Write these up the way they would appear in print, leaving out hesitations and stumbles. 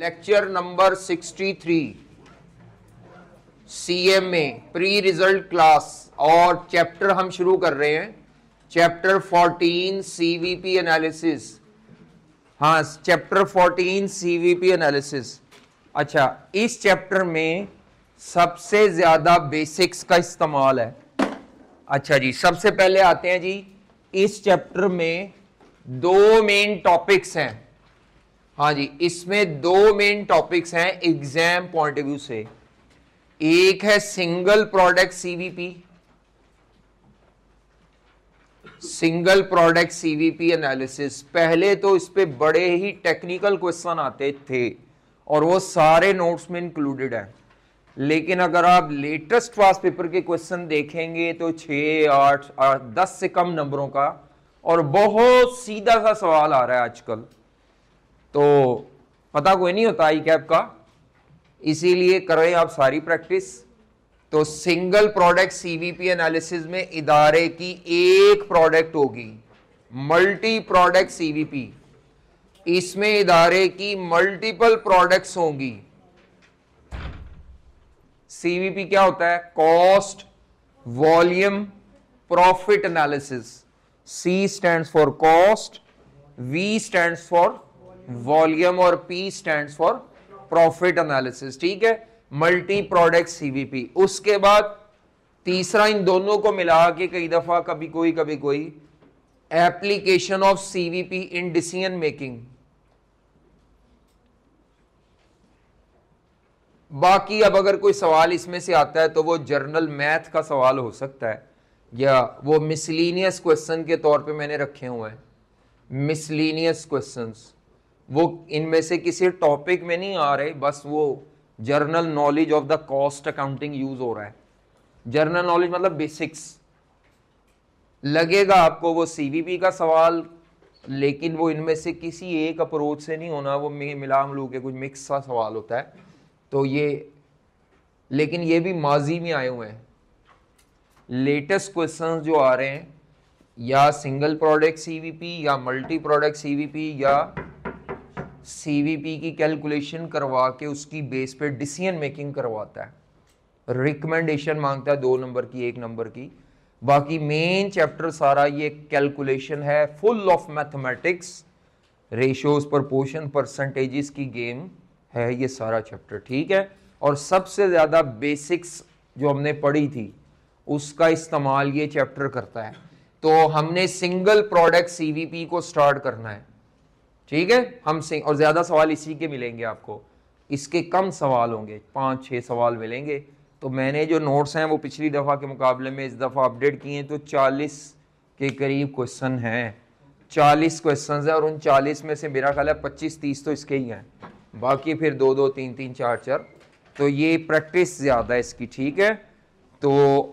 Lecture number 63 CM में pre result class, और chapter हम शुरू कर रहे हैं चैप्टर 14 सीवीपी एनालिसिस। हाँ, चैप्टर 14 सीवीपी एनालिसिस। अच्छा, इस चैप्टर में सबसे ज्यादा बेसिक्स का इस्तेमाल है। अच्छा जी, सबसे पहले आते हैं जी, इस चैप्टर में दो मेन टॉपिक्स हैं। हाँ जी, इसमें दो मेन टॉपिक्स हैं एग्जाम पॉइंट ऑफ व्यू से। एक है single product CVP, single product CVP analysis. पहले तो इस पे बड़े ही टेक्निकल क्वेश्चन आते थे और वो सारे नोट्स में इंक्लूडेड है, लेकिन अगर आप लेटेस्ट पास पेपर के क्वेश्चन देखेंगे तो 6, 8, 10 से कम नंबरों का और बहुत सीधा सा सवाल आ रहा है आजकल। तो पता कोई नहीं होता आई कैप का, इसीलिए करें आप सारी प्रैक्टिस। तो सिंगल प्रोडक्ट सीवीपी एनालिसिस में इदारे की एक प्रोडक्ट होगी, मल्टी प्रोडक्ट सीवीपी, इसमें इदारे की मल्टीपल प्रोडक्ट्स होंगी। सीवीपी क्या होता है? Cost volume profit analysis. C stands for cost, V stands for volume और P stands for profit analysis. ठीक है, मल्टी प्रोडक्ट सीवीपी। उसके बाद तीसरा, इन दोनों को मिला के कई दफा कभी कोई application of CVP in decision making. बाकी अब अगर कोई सवाल इसमें से आता है तो वो जर्नल मैथ का सवाल हो सकता है, या वो मिसलीनियस क्वेश्चन के तौर पे मैंने रखे हुए हैं, मिसलीनियस क्वेश्चंस। वो इनमें से किसी टॉपिक में नहीं आ रहे, बस वो general knowledge of the cost accounting use हो रहा है। जर्नल नॉलेज मतलब बेसिक्स। लगेगा आपको वो सीवीपी का सवाल, लेकिन वो इनमें से किसी एक अप्रोच से नहीं होना, वो मिला मिलू के कुछ मिक्स सा सवाल होता है। तो ये, लेकिन ये भी माजी में आए हुए हैं। लेटेस्ट क्वेश्चंस जो आ रहे हैं, या सिंगल प्रोडक्ट सीवीपी या मल्टी प्रोडक्ट सीवीपी या सीवीपी की कैलकुलेशन करवा के उसकी बेस पे डिसीजन मेकिंग करवाता है। रिकमेंडेशन मांगता है 2 नंबर की, 1 नंबर की। बाकी मेन चैप्टर सारा ये कैलकुलेशन है, full of mathematics, ratios, proportion, percentages की गेम है ये सारा चैप्टर। ठीक है, और सबसे ज्यादा बेसिक्स जो हमने पढ़ी थी उसका इस्तेमाल ये चैप्टर करता है। तो हमने सिंगल प्रोडक्ट सीवीपी को स्टार्ट करना है। ठीक है, हम और ज्यादा सवाल इसी के मिलेंगे आपको, इसके कम सवाल होंगे, 5-6 सवाल मिलेंगे। तो मैंने जो नोट्स हैं वो पिछली दफा के मुकाबले में इस दफा अपडेट किए, तो 40 के करीब क्वेश्चन हैं, 40 क्वेश्चन है, और उन 40 में से मेरा ख्याल है 25-30 तो इसके ही हैं, बाकी फिर 2-2, 3-3, 4-4। तो ये प्रैक्टिस ज्यादा है इसकी। ठीक है, तो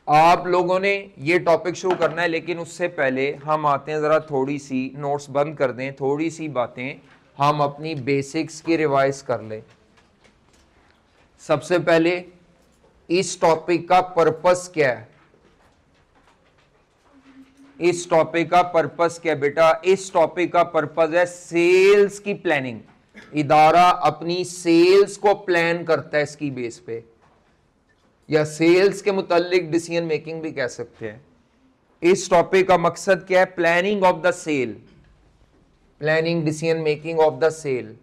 आप लोगों ने ये टॉपिक शुरू करना है, लेकिन उससे पहले हम आते हैं, जरा थोड़ी सी नोट्स बंद कर दें, थोड़ी सी बातें हम अपनी बेसिक्स की रिवाइज कर लें। सबसे पहले इस टॉपिक का पर्पस क्या है? इस टॉपिक का पर्पस क्या है बेटा? इस टॉपिक का पर्पस है सेल्स की प्लानिंग। इदारा अपनी सेल्स को प्लान करता है इसकी बेस पे, या सेल्स के मुतालिक डिसीजन मेकिंग भी कह सकते हैं। इस टॉपिक का मकसद क्या है? Planning of the sale, planning decision making of the sale,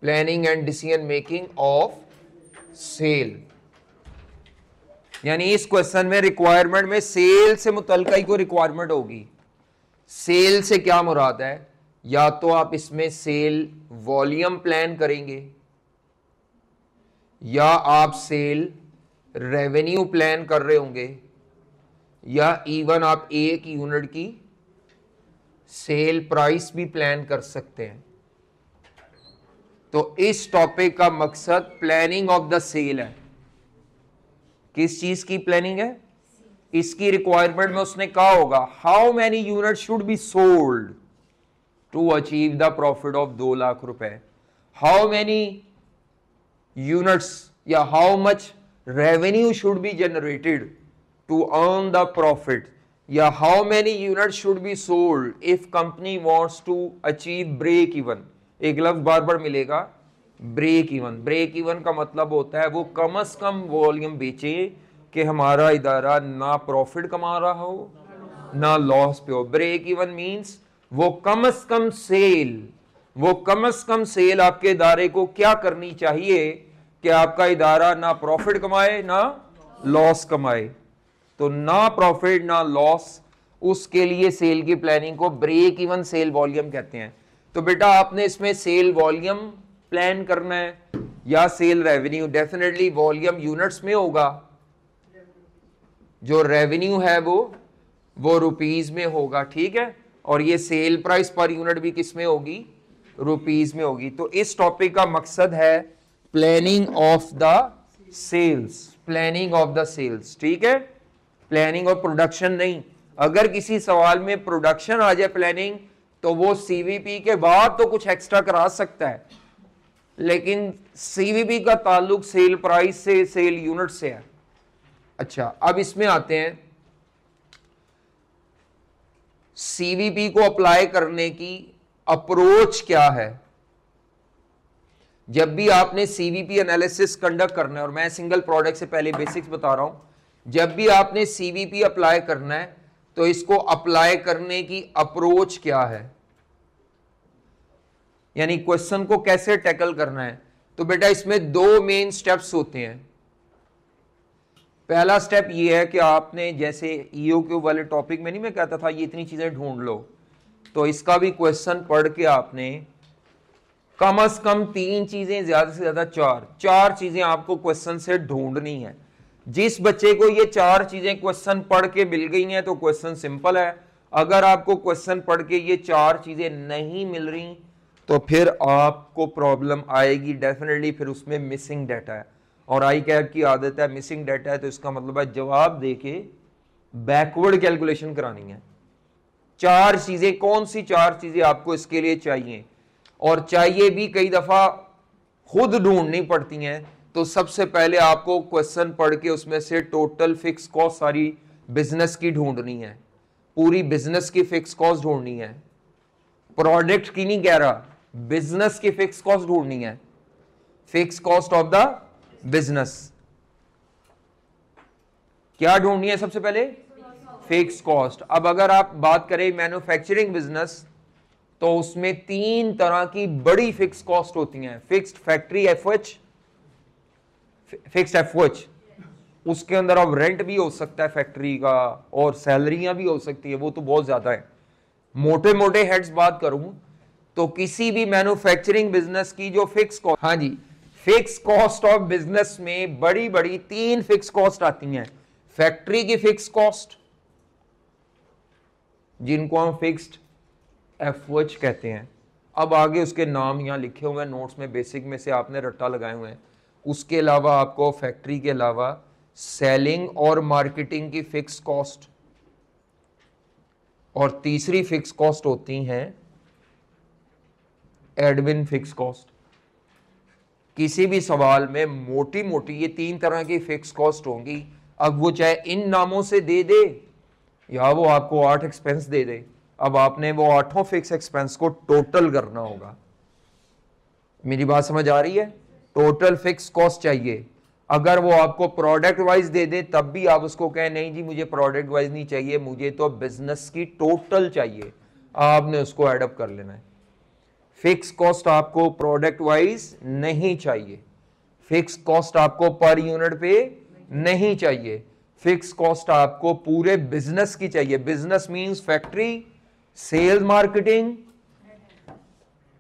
planning and decision making of sale. यानी इस क्वेश्चन में रिक्वायरमेंट में सेल से मुतल्लिका ही कोई रिक्वायरमेंट होगी। सेल से क्या मुराद है? या तो आप इसमें सेल वॉल्यूम प्लान करेंगे, या आप सेल रेवेन्यू प्लान कर रहे होंगे, या इवन आप एक यूनिट की सेल प्राइस भी प्लान कर सकते हैं। तो इस टॉपिक का मकसद प्लानिंग ऑफ द सेल है। किस चीज की प्लानिंग है? इसकी रिक्वायरमेंट में उसने कहा होगा how many unit should be sold to achieve the profit of 2 lakh रुपए, हाउ मैनी यूनिट्स या how much revenue should be generated to earn the profit. या how many unit should be sold if company wants to achieve break even. एक लफ्ज बार बार मिलेगा, break even. Break even का मतलब होता है वो कम से कम वॉल्यूम बेचे कि हमारा इदारा ना प्रॉफिट कमा रहा हो ना लॉस पे हो। ब्रेक इवन मींस वो कम से कम सेल, वो कम से कम सेल आपके इदारे को क्या करनी चाहिए कि आपका इदारा ना प्रॉफिट कमाए ना लॉस कमाए। तो ना प्रॉफिट ना लॉस, उसके लिए सेल की प्लानिंग को ब्रेक इवन सेल वॉल्यूम कहते हैं। तो बेटा आपने इसमें सेल वॉल्यूम प्लान करना है या sale revenue. Definitely volume units में होगा, जो रेवेन्यू है वो रुपीज में होगा, ठीक है। और ये सेल प्राइस पर यूनिट भी किस में होगी, रुपीज में होगी। तो इस टॉपिक का मकसद है planning of the sales, planning of the sales, ठीक है। प्लानिंग और प्रोडक्शन नहीं। अगर किसी सवाल में प्रोडक्शन आ जाए प्लानिंग, तो वो सीवीपी के बाद तो कुछ एक्स्ट्रा करा सकता है, लेकिन सीवीपी का ताल्लुक सेल प्राइस से, सेल यूनिट से है। अच्छा, अब इसमें आते हैं सीवीपी को अप्लाई करने की अप्रोच क्या है। जब भी आपने सीवीपी एनालिसिस कंडक्ट करना है, और मैं सिंगल प्रोडक्ट से पहले बेसिक्स बता रहा हूं, जब भी आपने सीवीपी अप्लाई करना है तो इसको अप्लाई करने की अप्रोच क्या है, यानी क्वेश्चन को कैसे टैकल करना है। तो बेटा इसमें दो मेन स्टेप्स होते हैं। पहला स्टेप ये है कि आपने, जैसे ईओक्यू वाले टॉपिक में नहीं मैं कहता था ये इतनी चीजें ढूंढ लो, तो इसका भी क्वेश्चन पढ़ के आपने कम से कम 3 चीजें, ज्यादा से ज्यादा 4 चीजें आपको क्वेश्चन से ढूंढनी है। जिस बच्चे को ये 4 चीजें क्वेश्चन पढ़ के मिल गई हैं तो क्वेश्चन सिंपल है। अगर आपको क्वेश्चन पढ़ के ये 4 चीजें नहीं मिल रही तो फिर आपको प्रॉब्लम आएगी डेफिनेटली, फिर उसमें मिसिंग डाटा है। और आई कैब की आदत है, मिसिंग डाटा है तो इसका मतलब है जवाब देके बैकवर्ड कैलकुलेशन करानी है। 4 चीजें, कौन सी 4 चीजें आपको इसके लिए चाहिए, और चाहिए भी कई दफा खुद ढूंढनी पड़ती हैं। तो सबसे पहले आपको क्वेश्चन पढ़ के उसमें से टोटल फिक्स कॉस्ट सारी बिजनेस की ढूंढनी है, पूरी बिजनेस की फिक्स कॉस्ट ढूंढनी है, प्रोडक्ट की नहीं कह रहा, बिजनेस की फिक्स कॉस्ट ढूंढनी है, fix cost of the business. क्या ढूंढनी है सबसे पहले, फिक्स कॉस्ट। अब अगर आप बात करें मैन्युफैक्चरिंग बिजनेस, तो उसमें 3 तरह की बड़ी फिक्स कॉस्ट होती हैं। Fixed factory FOH, fixed FOH, उसके अंदर अब रेंट भी हो सकता है फैक्ट्री का, और सैलरियां भी हो सकती है, वो तो बहुत ज्यादा है। मोटे मोटे हेड्स बात करूं तो किसी भी मैन्युफैक्चरिंग बिजनेस की जो फिक्स कॉस्ट, हाँ जी, फिक्स कॉस्ट ऑफ बिजनेस में बड़ी बड़ी 3 फिक्स कॉस्ट आती हैं। फैक्ट्री की फिक्स कॉस्ट, जिनको हम फिक्स्ड एफओएच कहते हैं। अब आगे उसके नाम यहां लिखे हुए हैं नोट्स में, बेसिक में से आपने रट्टा लगाए हुए हैं। उसके अलावा आपको फैक्ट्री के अलावा सेलिंग और मार्केटिंग की फिक्स कॉस्ट, और तीसरी फिक्स कॉस्ट होती हैं एडमिन फिक्स कॉस्ट। किसी भी सवाल में मोटी मोटी ये 3 तरह की फिक्स कॉस्ट होंगी। अब वो चाहे इन नामों से दे दे या वो आपको 8 एक्सपेंस दे दे, अब आपने वो 8 फिक्स एक्सपेंस को टोटल करना होगा। मेरी बात समझ आ रही है? टोटल फिक्स कॉस्ट चाहिए। अगर वो आपको प्रोडक्ट वाइज दे दे तब भी आप उसको कहें नहीं जी मुझे प्रोडक्ट वाइज नहीं चाहिए, मुझे तो बिजनेस की टोटल चाहिए, आपने उसको एडअप कर लेना है। फिक्स कॉस्ट आपको प्रोडक्ट वाइज नहीं चाहिए, फिक्स कॉस्ट आपको पर यूनिट पे नहीं चाहिए, फिक्स कॉस्ट आपको पूरे बिजनेस की चाहिए। Business means factory, sales, marketing,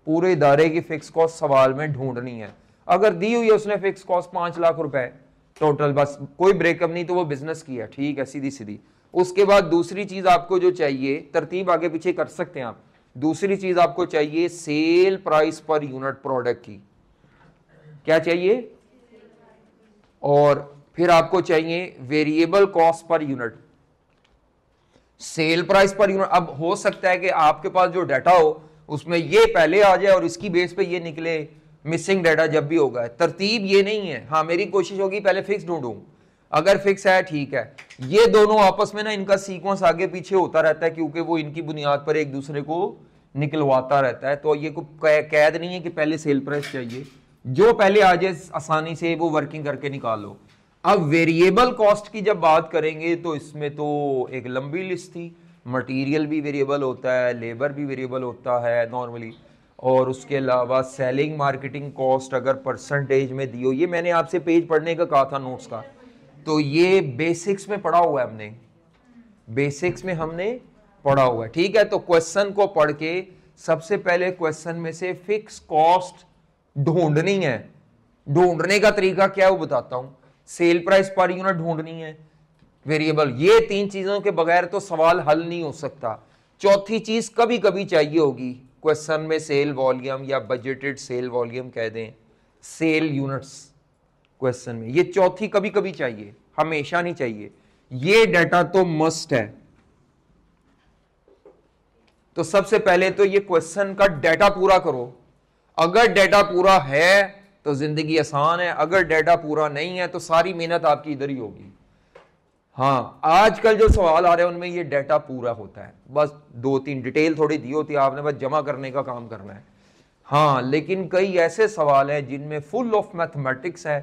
पूरे इदारे की फिक्स कॉस्ट सवाल में ढूंढनी है। अगर दी हुई है उसने फिक्स कॉस्ट 5 लाख रुपए टोटल, बस कोई ब्रेकअप नहीं, तो वो बिजनेस की है, ठीक है, सीधी सीधी। उसके बाद दूसरी चीज आपको जो चाहिए, तरतीब आगे पीछे कर सकते हैं आप, दूसरी चीज आपको चाहिए cell price per unit product की। क्या चाहिए? और फिर आपको चाहिए variable cost per unit, cell price per unit. अब हो सकता है कि आपके पास जो डाटा हो उसमें ये पहले आ जाए और इसकी बेस पे ये निकले, मिसिंग डाटा जब भी होगा। तरतीब ये नहीं है। हाँ, मेरी कोशिश होगी पहले फिक्स ढूंढूं, अगर फिक्स है ठीक है। ये दोनों आपस में ना इनका सीक्वेंस आगे पीछे होता रहता है क्योंकि वो इनकी बुनियाद पर एक दूसरे को निकलवाता रहता है। तो ये कोई कैद नहीं है कि पहले सेल प्राइस चाहिए, जो पहले आ जाए आसानी से वो वर्किंग करके निकालो। अब वेरिएबल कॉस्ट की जब बात करेंगे तो इसमें तो एक लंबी लिस्ट थी। मटेरियल भी वेरिएबल होता है, लेबर भी वेरिएबल होता है नॉर्मली, और उसके अलावा सेलिंग मार्केटिंग कॉस्ट अगर परसेंटेज में दी हो, ये मैंने आपसे पेज पढ़ने का कहा था नोट्स का, तो ये बेसिक्स में पढ़ा हुआ है हमने, बेसिक्स में हमने पढ़ा हुआ है। ठीक है, तो क्वेश्चन को पढ़ के सबसे पहले क्वेश्चन में से फिक्स कॉस्ट ढूंढनी है। ढूंढने का तरीका क्या है वो बताता हूं। सेल प्राइस पर यूनिट ढूंढनी है, वेरिएबल, ये तीन चीजों के बगैर तो सवाल हल नहीं हो सकता। चौथी चीज कभी कभी चाहिए होगी क्वेश्चन में, सेल वॉल्यूम या बजटेड सेल वॉल्यूम कह दें, सेल यूनिट्स क्वेश्चन में, ये चौथी कभी कभी चाहिए, हमेशा नहीं चाहिए। ये डाटा तो मस्ट है। तो सबसे पहले तो ये क्वेश्चन का डाटा पूरा करो। अगर डाटा पूरा है तो जिंदगी आसान है, अगर डाटा पूरा नहीं है तो सारी मेहनत आपकी इधर ही होगी। हाँ, आजकल जो सवाल आ रहे हैं उनमें ये डाटा पूरा होता है, बस 2-3 डिटेल थोड़ी दी होती है, आपने बस जमा करने का काम करना है। हाँ, लेकिन कई ऐसे सवाल हैं जिनमें फुल ऑफ मैथमेटिक्स है,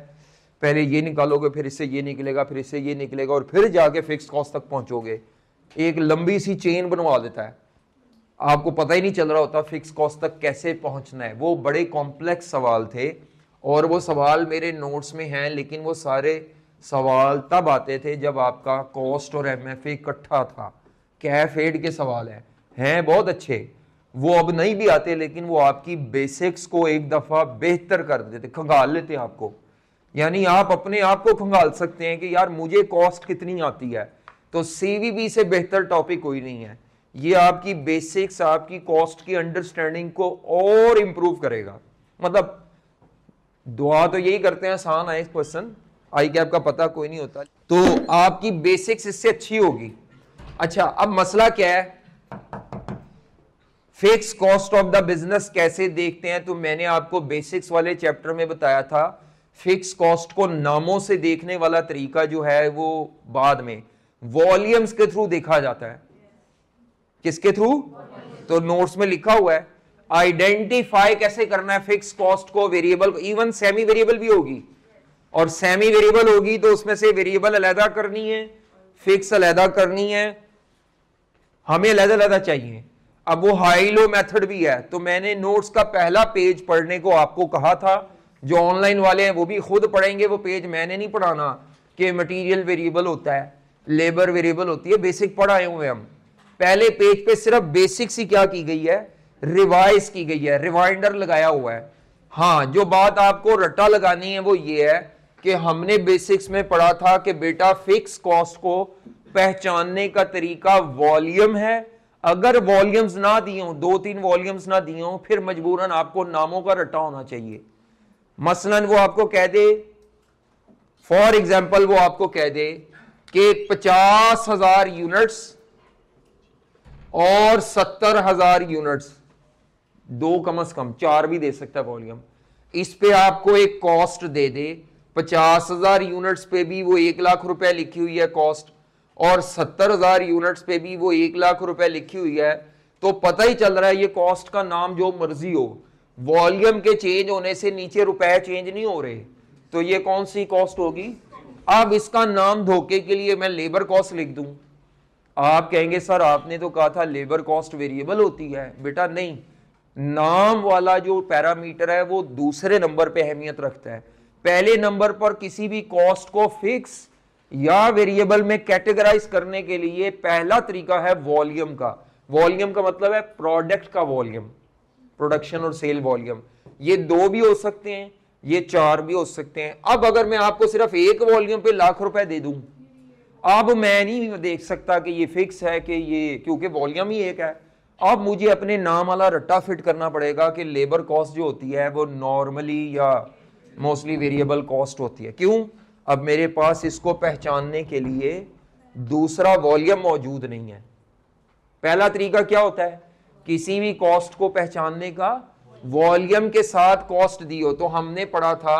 पहले ये निकालोगे फिर इससे ये निकलेगा, फिर इससे ये निकलेगा, और फिर जाके फिक्स कॉस्ट तक पहुंचोगे। एक लंबी सी चेन बनवा देता है, आपको पता ही नहीं चल रहा होता फिक्स कॉस्ट तक कैसे पहुंचना है। वो बड़े कॉम्प्लेक्स सवाल थे और वो सवाल मेरे नोट्स में हैं, लेकिन वो सारे सवाल तब आते थे जब आपका कॉस्ट और एमएफए इकट्ठा था। कैफ एड के सवाल हैं बहुत अच्छे, वो अब नहीं भी आते, लेकिन वो आपकी बेसिक्स को एक दफा बेहतर कर देते, खंगाल लेते हैं आपको। यानी आप अपने आप को खंगाल सकते हैं कि यार मुझे कॉस्ट कितनी आती है। तो सीवीबी से बेहतर टॉपिक कोई नहीं है। ये आपकी बेसिक्स, आपकी कॉस्ट की अंडरस्टैंडिंग को और इंप्रूव करेगा। मतलब दुआ तो यही करते हैं आसान आए क्वेश्चन, आई कैप का पता कोई नहीं होता, तो आपकी बेसिक्स इससे अच्छी होगी। अच्छा, अब मसला क्या है, fix cost of the business कैसे देखते हैं? तो मैंने आपको बेसिक्स वाले चैप्टर में बताया था, फिक्स कॉस्ट को नामों से देखने वाला तरीका जो है वो बाद में वॉल्यूम्स के थ्रू देखा जाता है। किसके थ्रू? तो नोट्स में लिखा हुआ है। आइडेंटिफाई कैसे करना है फिक्स कॉस्ट को, वेरिएबल को, इवन सेमी वेरिएबल भी होगी, और सेमी वेरिएबल होगी तो उसमें से वेरिएबल अलहदा करनी है, फिक्स अलहदा करनी है, हमें अलहदा अलहदा चाहिए। अब वो हाई लो मेथड भी है। तो मैंने नोट्स का पहला पेज पढ़ने को आपको कहा था, जो ऑनलाइन वाले हैं वो भी खुद पढ़ेंगे वो पेज, मैंने नहीं पढ़ाना कि मटेरियल वेरिएबल होता है, लेबर वेरिएबल होती है, बेसिक पढ़ाए हुए हम। पहले पेज पे सिर्फ बेसिक्स ही क्या की गई है, रिवाइज की गई है, रिवाइंडर लगाया हुआ है। हाँ, जो बात आपको रट्टा लगानी है वो ये है कि हमने बेसिक्स में पढ़ा था कि बेटा फिक्स कॉस्ट को पहचानने का तरीका वॉल्यूम है। अगर वॉल्यूम्स ना दिए हो, 2-3 वॉल्यूम्स ना दिए हो, फिर मजबूरन आपको नामों का रट्टा होना चाहिए। मसलन वो आपको कह दे, फॉर एग्जाम्पल वो आपको कह दे कि 50,000 यूनिट्स और 70,000 यूनिट्स, 2 कम से कम 4 भी दे सकता है वॉल्यूम, इस पे आपको एक कॉस्ट दे दे। 50,000 यूनिट्स पे भी वो 1 लाख रुपए लिखी हुई है कॉस्ट, और 70,000 यूनिट्स पे भी वो 1 लाख रुपए लिखी हुई है, तो पता ही चल रहा है ये कॉस्ट का नाम जो मर्जी हो, वॉल्यूम के चेंज होने से नीचे रुपए चेंज नहीं हो रहे, तो ये कौन सी कॉस्ट होगी? अब इसका नाम धोखे के लिए मैं लेबर कॉस्ट लिख दूं, आप कहेंगे सर आपने तो कहा था लेबर कॉस्ट वेरिएबल होती है। बेटा नहीं, नाम वाला जो पैरामीटर है वो दूसरे नंबर पे अहमियत रखता है। पहले नंबर पर किसी भी कॉस्ट को फिक्स या वेरिएबल में कैटेगराइज करने के लिए पहला तरीका है वॉल्यूम का। वॉल्यूम का मतलब है प्रोडक्ट का वॉल्यूम, प्रोडक्शन और सेल वॉल्यूम। ये 2 भी हो सकते हैं, ये 4 भी हो सकते हैं। अब अगर मैं आपको सिर्फ एक वॉल्यूम पे लाख रुपए दे दूं, अब मैं नहीं देख सकता कि ये फिक्स है कि ये, क्योंकि वॉल्यूम ही एक है। अब मुझे अपने नाम वाला रट्टा फिट करना पड़ेगा कि लेबर कॉस्ट जो होती है वो नॉर्मली या मोस्टली वेरिएबल कॉस्ट होती है। क्यों? अब मेरे पास इसको पहचानने के लिए दूसरा वॉल्यूम मौजूद नहीं है। पहला तरीका क्या होता है, किसी भी कॉस्ट को पहचानने का, वॉल्यूम के साथ कॉस्ट दी हो। तो हमने पढ़ा था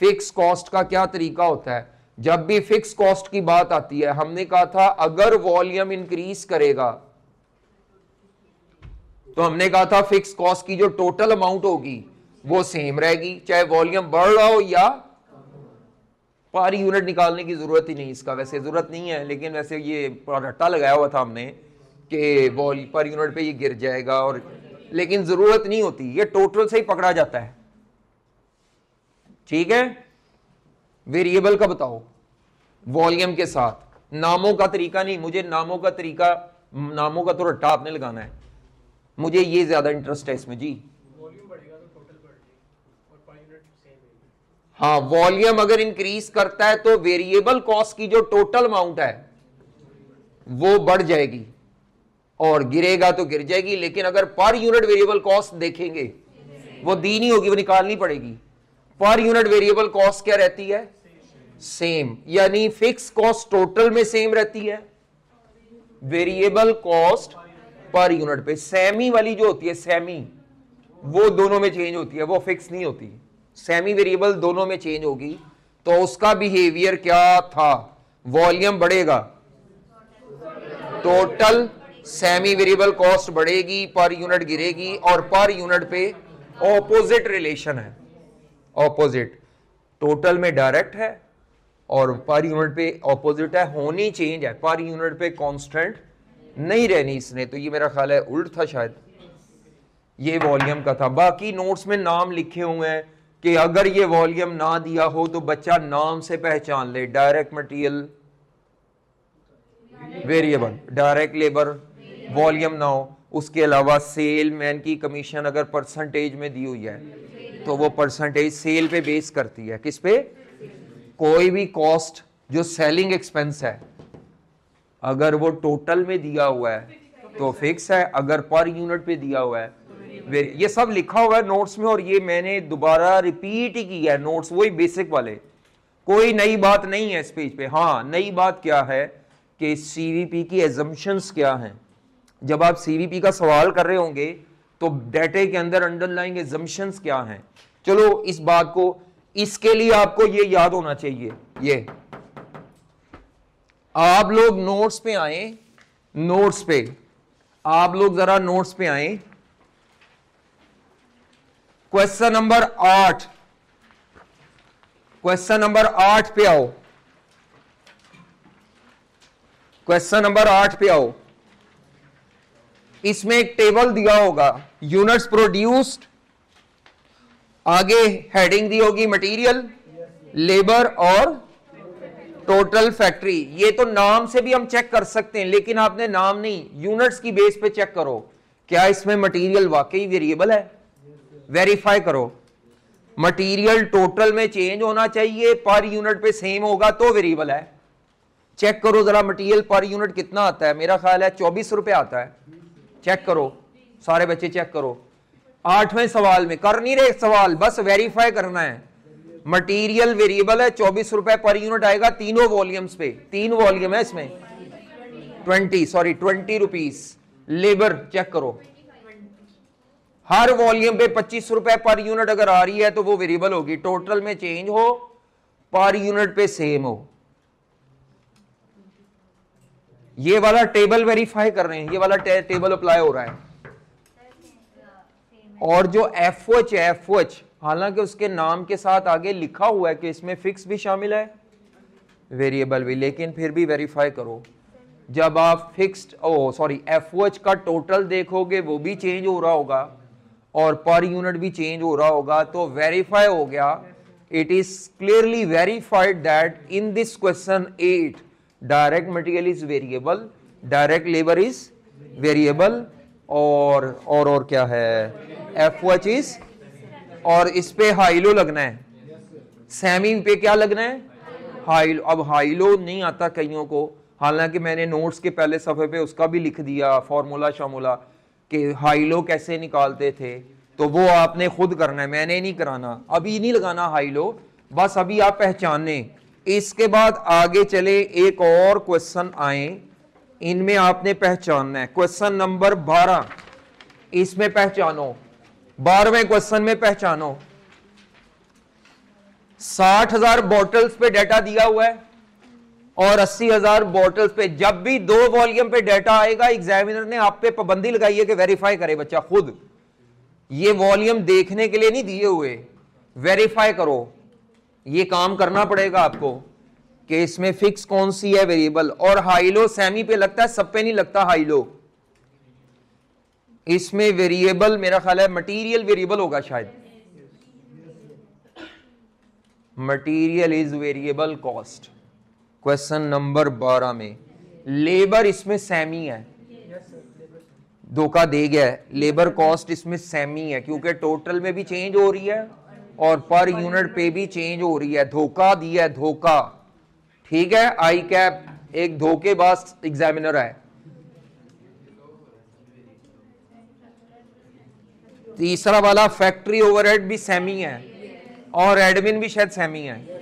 फिक्स कॉस्ट का क्या तरीका होता है, जब भी फिक्स कॉस्ट की बात आती है, हमने कहा था अगर वॉल्यूम इंक्रीज करेगा तो हमने कहा था फिक्स कॉस्ट की जो टोटल अमाउंट होगी वो सेम रहेगी, चाहे वॉल्यूम बढ़ रहा हो या पर यूनिट निकालने की जरूरत ही नहीं, इसका वैसे जरूरत नहीं है, लेकिन वैसे ये रट्टा लगाया हुआ था हमने कि पर यूनिट पे ये गिर जाएगा, और लेकिन जरूरत नहीं होती, ये टोटल से ही पकड़ा जाता है। ठीक है, वेरिएबल का बताओ वॉल्यूम के साथ, नामों का तरीका नहीं, मुझे नामों का तरीका, नामों का तो रट्टा आपने लगाना है, मुझे ये ज्यादा इंटरेस्ट है इसमें जी। वॉल्यूम बढ़ेगा तो टोटल बढ़ जाएगी और पर यूनिट सेम है। हाँ, वॉल्यूम अगर इंक्रीज करता है तो वेरिएबल कॉस्ट की जो टोटल अमाउंट है वो बढ़ जाएगी, और गिरेगा तो गिर जाएगी, लेकिन अगर पर यूनिट वेरिएबल कॉस्ट देखेंगे वो दी नहीं होगी, वो निकालनी पड़ेगी। पर यूनिट वेरिएबल कॉस्ट क्या रहती है? सेम, यानी फिक्स कॉस्ट टोटल में सेम रहती है, वेरिएबल कॉस्ट पर यूनिट पे सेमी वाली जो होती है, सेमी, वो दोनों में चेंज होती है, वो फिक्स नहीं होती, सेमी वेरिएबल दोनों में चेंज होगी। तो उसका बिहेवियर क्या था? वॉल्यूम बढ़ेगा, टोटल सेमी वेरिएबल कॉस्ट बढ़ेगी, पर यूनिट गिरेगी, और पर यूनिट पे ऑपोजिट रिलेशन है, ऑपोजिट, टोटल में डायरेक्ट है और पर यूनिट पे ऑपोजिट है, होनी चेंज है, पर यूनिट पे कांस्टेंट नहीं रहनी इसने, तो ये मेरा ख्याल है उल्ट था शायद, ये वॉल्यूम का था। बाकी नोट्स में नाम लिखे हुए हैं कि अगर ये वॉल्यूम ना दिया हो तो बच्चा नाम से पहचान ले, direct material variable, direct labour volume ना हो, उसके अलावा सेल मैन की कमीशन अगर परसेंटेज में दी हुई है तो वो परसेंटेज सेल पे बेस करती है, किस पे? कोई भी कॉस्ट जो सेलिंग एक्सपेंस है अगर वो टोटल में दिया हुआ है तो फिक्स है, अगर पर यूनिट पे दिया हुआ है, ये सब लिखा हुआ है नोट्स में, और ये मैंने दोबारा रिपीट ही किया है नोट्स, वही बेसिक वाले, कोई नई बात नहीं है इस पेज पे। हाँ, नई बात क्या है कि सीवीपी की एजम्पशंस क्या हैं। जब आप सीवीपी का सवाल कर रहे होंगे तो डेटे के अंदर अंडरलाइंग एजम्पशंस क्या हैं, चलो इस बात को, इसके लिए आपको ये याद होना चाहिए। ये आप लोग नोट्स पे आए, नोट्स पे आप लोग जरा नोट्स पे आए, क्वेश्चन नंबर 8, क्वेश्चन नंबर 8 पे आओ, क्वेश्चन नंबर 8 पे आओ। इसमें एक टेबल दिया होगा, यूनिट्स प्रोड्यूस्ड, आगे हेडिंग दी होगी मटेरियल, लेबर और टोटल फैक्ट्री। ये तो नाम से भी हम चेक कर सकते हैं, लेकिन आपने नाम नहीं, यूनिट्स की बेस पे चेक करो, क्या इसमें मटेरियल वाकई वेरिएबल है, वेरीफाई करो। मटेरियल टोटल में चेंज होना चाहिए, पर यूनिट पे सेम होगा तो वेरिएबल है। चेक करो जरा मटेरियल पर यूनिट कितना आता है, मेरा ख्याल है 24 रुपए आता है, चेक करो सारे बच्चे, चेक करो। 8वें सवाल में कर नहीं रहे सवाल, बस वेरीफाई करना है। मटेरियल वेरिएबल है, 24 रुपए पर यूनिट आएगा तीनों वॉल्यूम्स पे, 3 वॉल्यूम है इसमें, 20 रुपीस। लेबर चेक करो, हर वॉल्यूम पे 25 रुपए पर यूनिट अगर आ रही है तो वो वेरिएबल होगी, टोटल में चेंज हो, पर यूनिट पे सेम हो। ये वाला टेबल वेरीफाई कर रहे हैं, ये वाला टेबल अप्लाई हो रहा है। और जो एफओएच है, एफओएच, हालांकि उसके नाम के साथ आगे लिखा हुआ है कि इसमें फिक्स भी शामिल है, वेरिएबल भी, लेकिन फिर भी वेरीफाई करो। जब आप फिक्स्ड एफओएच का टोटल देखोगे वो भी चेंज हो रहा होगा और पर यूनिट भी चेंज हो रहा होगा, तो वेरीफाई हो गया। It is clearly verified that in this question 8 direct material is variable, direct labour is variable, और क्या है, एफओएच इज, और इस पे हाइलो लगना है, सेमी पे क्या लगना है, हाइलो। अब हाइलो नहीं आता कईयों को, हालांकि मैंने नोट्स के पहले सफे पे उसका भी लिख दिया फॉर्मूला शामूला कि हाइलो कैसे निकालते थे, तो वो आपने खुद करना है, मैंने नहीं कराना, अभी नहीं लगाना हाइलो, बस अभी आप पहचाने। इसके बाद आगे चले, एक और क्वेश्चन आए, इनमें आपने पहचानना है। क्वेश्चन नंबर 12, इसमें पहचानो, 12वें क्वेश्चन में पहचानो, 60,000 बॉटल्स पे डाटा दिया हुआ है और 80,000 बॉटल्स पे। जब भी 2 वॉल्यूम पे डाटा आएगा, एग्जामिनर ने आप पे पाबंदी लगाई है कि वेरीफाई करे बच्चा खुद। ये वॉल्यूम देखने के लिए नहीं दिए हुए, वेरीफाई करो। ये काम करना पड़ेगा आपको कि इसमें फिक्स कौन सी है वेरिएबल। और हाई लो सेमी पे लगता है, सब पे नहीं लगता हाई लो। इसमें वेरिएबल मेरा ख्याल है मटेरियल वेरिएबल होगा शायद। Material is variable cost, question number 12 में। लेबर इसमें सेमी है, धोखा दे गया है। लेबर कॉस्ट इसमें सेमी है क्योंकि टोटल में भी चेंज हो रही है और पर यूनिट पे भी चेंज हो रही है। धोखा दिया है, धोखा। ठीक है, आई कैप एक धोखेबाज एग्जामिनर है। तीसरा वाला फैक्ट्री ओवरहेड भी सेमी है और एडमिन भी शायद सेमी है।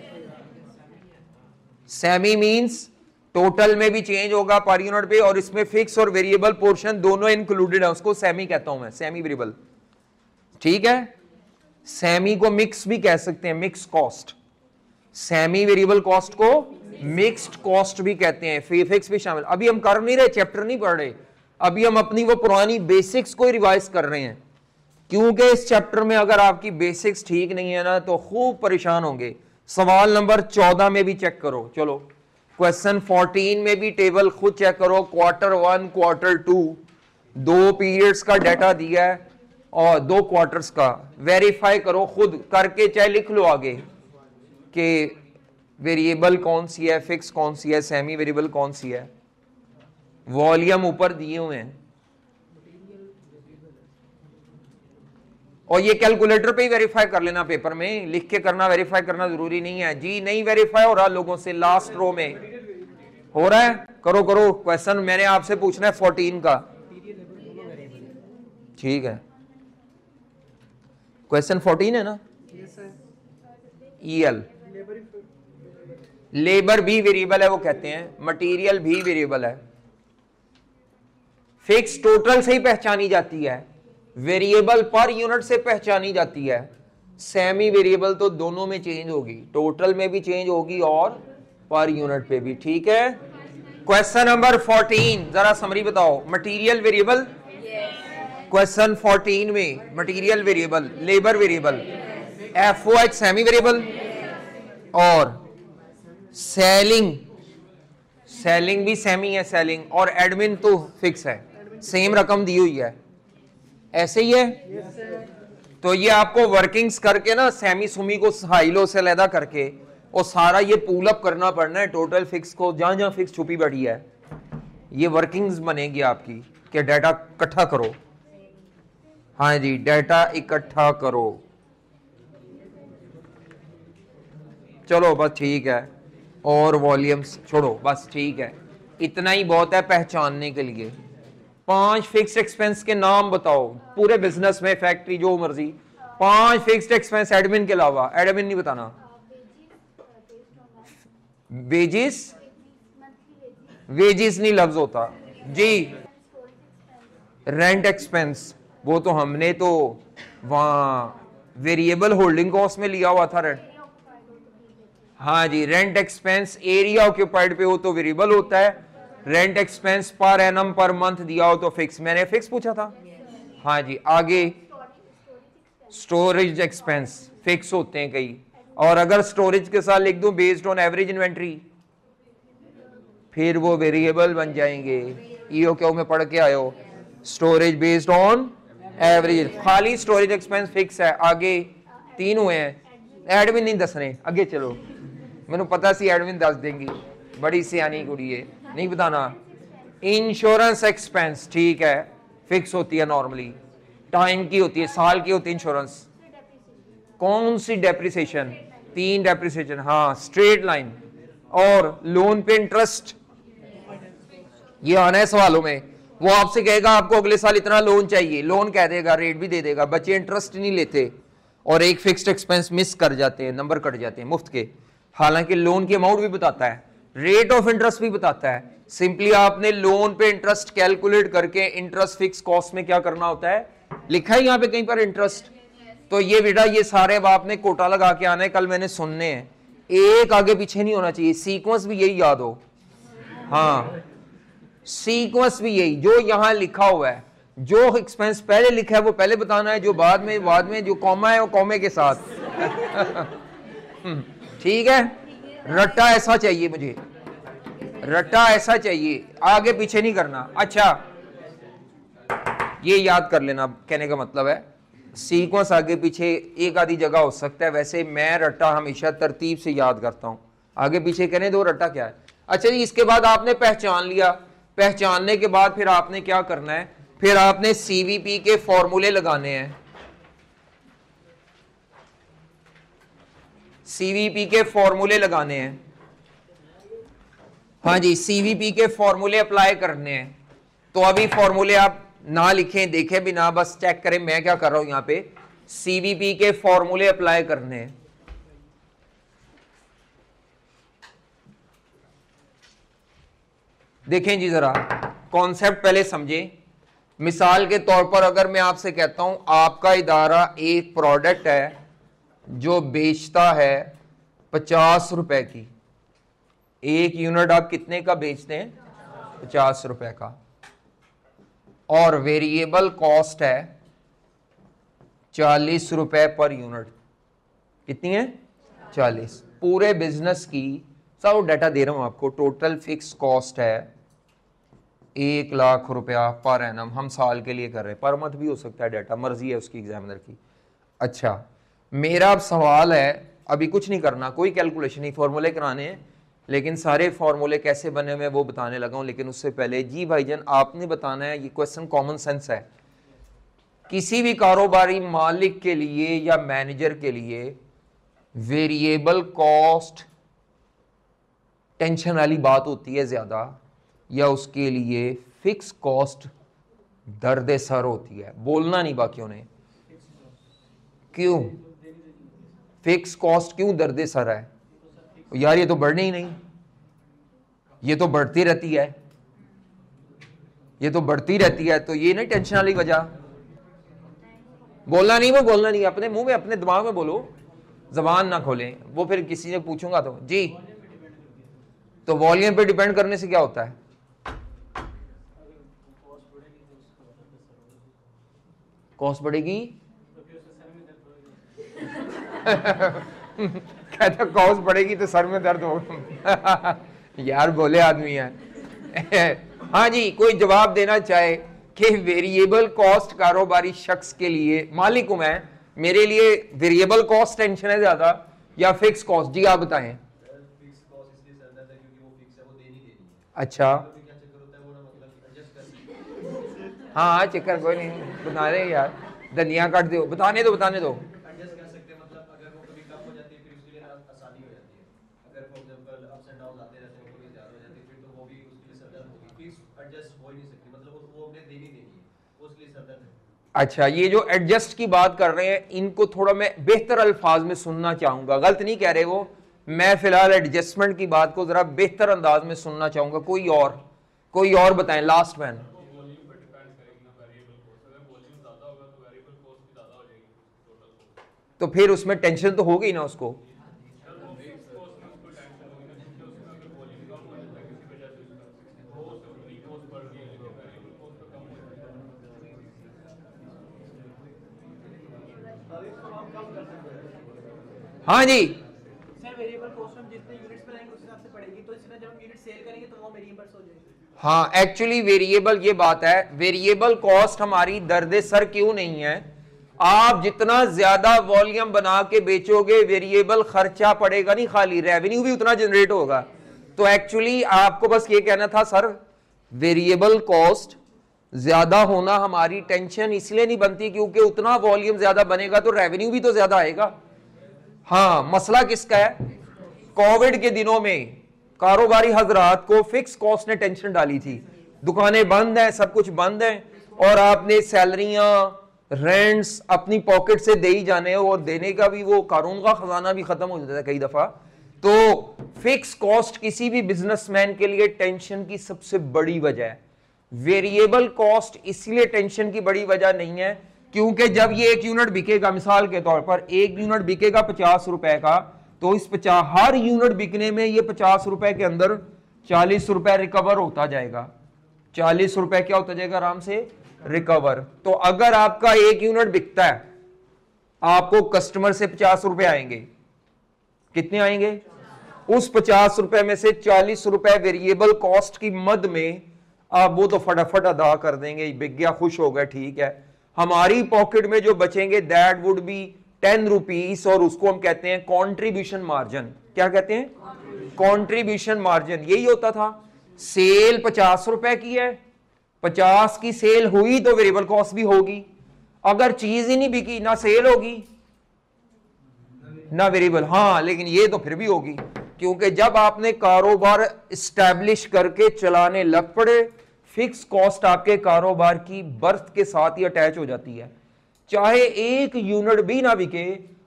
सेमी मींस टोटल में भी चेंज होगा पर यूनिट पे, और इसमें फिक्स और वेरिएबल पोर्शन दोनों इंक्लूडेड है, उसको सेमी कहता हूं मैं, सेमी वेरिएबल। ठीक है, सेमी को मिक्स भी कह सकते हैं, mix cost. Semi variable cost को मिक्स्ड कॉस्ट भी कहते हैं, फिक्स भी शामिल। अभी हम कर नहीं रहे, चैप्टर नहीं पढ़ रहे, अभी हम अपनी वो पुरानी बेसिक्स को रिवाइज कर रहे हैं, क्योंकि इस चैप्टर में अगर आपकी बेसिक्स ठीक नहीं है ना तो खूब परेशान होंगे। सवाल नंबर 14 में भी चेक करो। चलो क्वेश्चन 14 में भी टेबल खुद चेक करो। क्वार्टर 1 क्वार्टर 2 2 पीरियड्स का डाटा दिया है और 2 क्वार्टर्स का। वेरीफाई करो खुद करके, चाहे लिख लो आगे कि वेरिएबल कौन सी है, फिक्स कौन सी है, सेमी वेरिएबल कौन सी है। वॉल्यूम ऊपर दिए हुए हैं और ये कैलकुलेटर पे ही वेरीफाई कर लेना, पेपर में लिख के करना, वेरीफाई करना जरूरी नहीं है जी। नहीं वेरीफाई हो रहा लोगों से, लास्ट रो में हो रहा है, करो करो। क्वेश्चन मैंने आपसे पूछना है 14 का। ठीक है, क्वेश्चन 14 है ना। ईएल लेबर भी वेरिएबल है, वो कहते हैं मटेरियल भी वेरिएबल है। फिक्स टोटल से ही पहचानी जाती है, वेरिएबल पर यूनिट से पहचानी जाती है। सेमी वेरिएबल तो दोनों में चेंज होगी, टोटल में भी चेंज होगी और पर यूनिट पे भी। ठीक है, क्वेश्चन नंबर 14 जरा समरी बताओ। मटेरियल वेरिएबल, क्वेश्चन 14 में material variable, labour variable, FOH semi variable और सेलिंग, सेलिंग भी सेमी है, सेलिंग और एडमिन तो फिक्स है, सेम रकम दी हुई है। ऐसे ही है। तो ये आपको वर्किंग्स करके ना, सेमी सुमी को हाइलो से अलहदा करके और सारा ये पूल अप करना पड़ना है टोटल फिक्स को, जहां जहां फिक्स छुपी बैठी है। ये वर्किंग्स बनेगी आपकी कि डाटा इकट्ठा करो। हाँ जी, डाटा इकट्ठा करो। चलो बस ठीक है, और वॉल्यूम्स छोड़ो, बस ठीक है, इतना ही बहुत है पहचानने के लिए। 5 फिक्स्ड एक्सपेंस के नाम बताओ पूरे बिजनेस में, फैक्ट्री जो मर्जी। 5 फिक्स्ड एक्सपेंस एडमिन के अलावा, एडमिन नहीं बताना। वेजिस, वेजिस नहीं लफ्ज होता जी। रेंट एक्सपेंस वो तो हमने तो वहां वेरिएबल होल्डिंग कॉस्ट में लिया हुआ था रेंट। हाँ जी, रेंट एक्सपेंस एरिया ऑक्यूपाइड पे हो तो वेरिएबल होता है, rent expense per annum per month दिया हो तो फिक्स। मैंने फिक्स पूछा था। हाँ जी, आगे स्टोरेज एक्सपेंस फिक्स होते हैं कई, और अगर स्टोरेज के साथ लिख दूं बेस्ड ऑन एवरेज इन्वेंट्री, फिर वो वेरिएबल बन जाएंगे। ईओक्यू में पढ़ के आए हो, स्टोरेज बेस्ड ऑन एवरेज। खाली स्टोरेज एक्सपेंस फिक्स है। आगे 3 हुए हैं, एडमिन नहीं दस रहे। आगे चलो, मैंने पता सी एडमिन दस देंगी, बड़ी सियानी कुड़ी है, नहीं बताना। इंश्योरेंस एक्सपेंस ठीक है, फिक्स होती है, नॉर्मली टाइम की होती है, साल की होती है इंश्योरेंस। कौन सी डेप्रिसिएशन? 3 डेप्रिसिएशन, हाँ स्ट्रेट लाइन। और लोन पे इंटरेस्ट, ये आना है सवालों में। वो आपसे कहेगा आपको अगले साल इतना लोन चाहिए, लोन कह देगा, रेट भी दे देगा, बच्चे इंटरेस्ट नहीं लेते और एक फिक्स्ड एक्सपेंस मिस कर जाते हैं, नंबर कट जाते हैं मुफ्त के। हालांकि लोन की अमाउंट भी बताता है, रेट ऑफ इंटरेस्ट भी बताता है। सिंपली आपने लोन पे इंटरेस्ट कैलकुलेट करके इंटरेस्ट फिक्स कॉस्ट में क्या करना होता है, लिखा है यहां पे कहीं पर इंटरेस्ट, तो ये बेटा ये सारे अब आपने कोटा लगा के आना है, कल मैंने सुनने हैं, एक आगे पीछे नहीं होना चाहिए, सीक्वेंस भी यही याद हो। हाँ सीक्वेंस भी यही, जो यहां लिखा हुआ है, जो एक्सपेंस पहले लिखा है वो पहले बताना है, जो बाद में जो कॉमा है वो कॉमे के साथ। ठीक है, रट्टा ऐसा चाहिए मुझे, रट्टा ऐसा चाहिए, आगे पीछे नहीं करना। अच्छा ये याद कर लेना, कहने का मतलब है सीक्वेंस आगे पीछे एक आधी जगह हो सकता है, वैसे मैं रट्टा हमेशा तरतीब से याद करता हूं, आगे पीछे कहने दो रट्टा क्या है। अच्छा जी, इसके बाद आपने पहचान लिया, पहचानने के बाद फिर आपने क्या करना है, फिर आपने सीवीपी के फॉर्मूले लगाने हैं, सीवीपी के फॉर्मूले लगाने हैं। हाँ जी, सीवीपी के फॉर्मूले अप्लाई करने हैं। तो अभी फॉर्मूले आप ना लिखें, देखें भी ना, बस चेक करें मैं क्या कर रहा हूं यहां पे। सीवीपी के फॉर्मूले अप्लाई करने हैं। देखें जी जरा, कॉन्सेप्ट पहले समझें। मिसाल के तौर पर अगर मैं आपसे कहता हूं आपका इदारा एक प्रोडक्ट है जो बेचता है 50 रुपए की, एक यूनिट आप कितने का बेचते हैं? 50 रुपए का, और वेरिएबल कॉस्ट है 40 रुपए पर यूनिट। कितनी है? 40। पूरे बिजनेस की सब डाटा दे रहा हूं आपको। टोटल फिक्स कॉस्ट है 1 लाख रुपया पर एनम, हम साल के लिए कर रहे हैं, पर मंथ भी हो सकता है डाटा, मर्जी है उसकी एग्जामिनर की। अच्छा मेरा अब सवाल है, अभी कुछ नहीं करना, कोई कैलकुलेशन नहीं, फॉर्मूले कराने हैं, लेकिन सारे फॉर्मूले कैसे बने हुए वो बताने लगा हूं। लेकिन उससे पहले जी भाईजान आपने बताना है, ये क्वेश्चन कॉमन सेंस है, किसी भी कारोबारी मालिक के लिए या मैनेजर के लिए वेरिएबल कॉस्ट टेंशन वाली बात होती है ज्यादा, या उसके लिए फिक्स कॉस्ट दर्द सर होती है? बोलना नहीं बाकियों ने, क्यों फिक्स कॉस्ट क्यों दर्द सर है? यार ये तो बढ़नी ही नहीं, ये तो बढ़ती रहती है, ये तो बढ़ती रहती है, तो ये नहीं टेंशन वाली वजह। बोलना नहीं, वो बोलना नहीं, अपने मुंह में अपने दिमाग में बोलो, जबान ना खोलें, वो फिर किसी से पूछूंगा तो जी। तो वॉल्यूम पे डिपेंड करने से क्या होता है? कॉस्ट बढ़ेगी कहता कॉस्ट बढ़ेगी तो सर में दर्द होगा। यार बोले आदमी है। हाँ जी, कोई जवाब देना चाहे कि वेरिएबल कॉस्ट कारोबारी शख्स के लिए, मालिक हूं मैं, मेरे लिए वेरिएबल कॉस्ट टेंशन है ज्यादा या फिक्स कॉस्ट? जी आप बताएं। अच्छा हाँ चक्कर कोई नहीं, बता रहे यार, धनिया काट दो, बताने दो बताने दो। अच्छा ये जो एडजस्ट की बात कर रहे हैं, इनको थोड़ा मैं बेहतर अल्फाज में सुनना चाहूंगा, गलत नहीं कह रहे वो, मैं फिलहाल एडजस्टमेंट की बात को जरा बेहतर अंदाज में सुनना चाहूंगा। कोई और बताएं, लास्ट मैन। तो फिर उसमें टेंशन तो होगी ना उसको। हाँ जी सर, वेरिएबल कॉस्ट हम जितने यूनिट्स पे लाएंगे उस हिसाब से पड़ेगी, तो इसमें जब हम यूनिट सेल करेंगे तो वो वेरिएबल्स हो जाएगी। हाँ एक्चुअली वेरिएबल ये बात है, वेरिएबल कॉस्ट हमारी दर्द सर क्यों नहीं है? आप जितना ज्यादा वॉल्यूम बना के बेचोगे वेरिएबल खर्चा पड़ेगा नहीं, खाली रेवेन्यू भी उतना जनरेट होगा। तो एक्चुअली आपको बस ये कहना था सर, वेरिएबल कॉस्ट ज्यादा होना हमारी टेंशन इसलिए नहीं बनती क्योंकि उतना वॉल्यूम ज्यादा बनेगा तो रेवेन्यू भी तो ज्यादा आएगा। हाँ मसला किसका है? कोविड के दिनों में कारोबारी हजरात को फिक्स कॉस्ट ने टेंशन डाली थी, दुकानें बंद हैं, सब कुछ बंद है, और आपने सैलरियां रेंट्स अपनी पॉकेट से दे ही जाने, और देने का भी वो कानून का खजाना भी खत्म हो जाता है कई दफा। तो फिक्स कॉस्ट किसी भी बिजनेसमैन के लिए टेंशन की सबसे बड़ी वजह है। वेरिएबल कॉस्ट इसलिए टेंशन की बड़ी वजह नहीं है क्योंकि जब ये 1 यूनिट बिकेगा, मिसाल के तौर पर 1 यूनिट बिकेगा 50 रुपए का, तो इस 50 हर यूनिट बिकने में ये 50 रुपए के अंदर 40 रुपए रिकवर होता जाएगा। 40 रुपए क्या होता जाएगा आराम से रिकवर। तो अगर आपका 1 यूनिट बिकता है, आपको कस्टमर से 50 रुपए आएंगे। कितने आएंगे? उस 50 रुपए में से 40 रुपए वेरिएबल कॉस्ट की मद में आप वो तो फटाफट अदा कर देंगे, बिक गया, खुश हो गए, ठीक है। हमारी पॉकेट में जो बचेंगे दैट वुड बी 10 रुपीज, और उसको हम कहते हैं कॉन्ट्रीब्यूशन मार्जिन। क्या कहते हैं? Contribution margin. यही होता था। सेल 50 रुपए की है, 50 की सेल हुई तो वेरिएबल कॉस्ट भी होगी। अगर चीज ही नहीं बिकी, ना सेल होगी ना वेरिएबल। हाँ, लेकिन ये तो फिर भी होगी, क्योंकि जब आपने कारोबार इस्टेब्लिश करके चलाने लग पड़े, फिक्स कॉस्ट आपके कारोबार की बर्थ के साथ ही अटैच हो जाती है। चाहे 1 यूनिट भी ना बिके,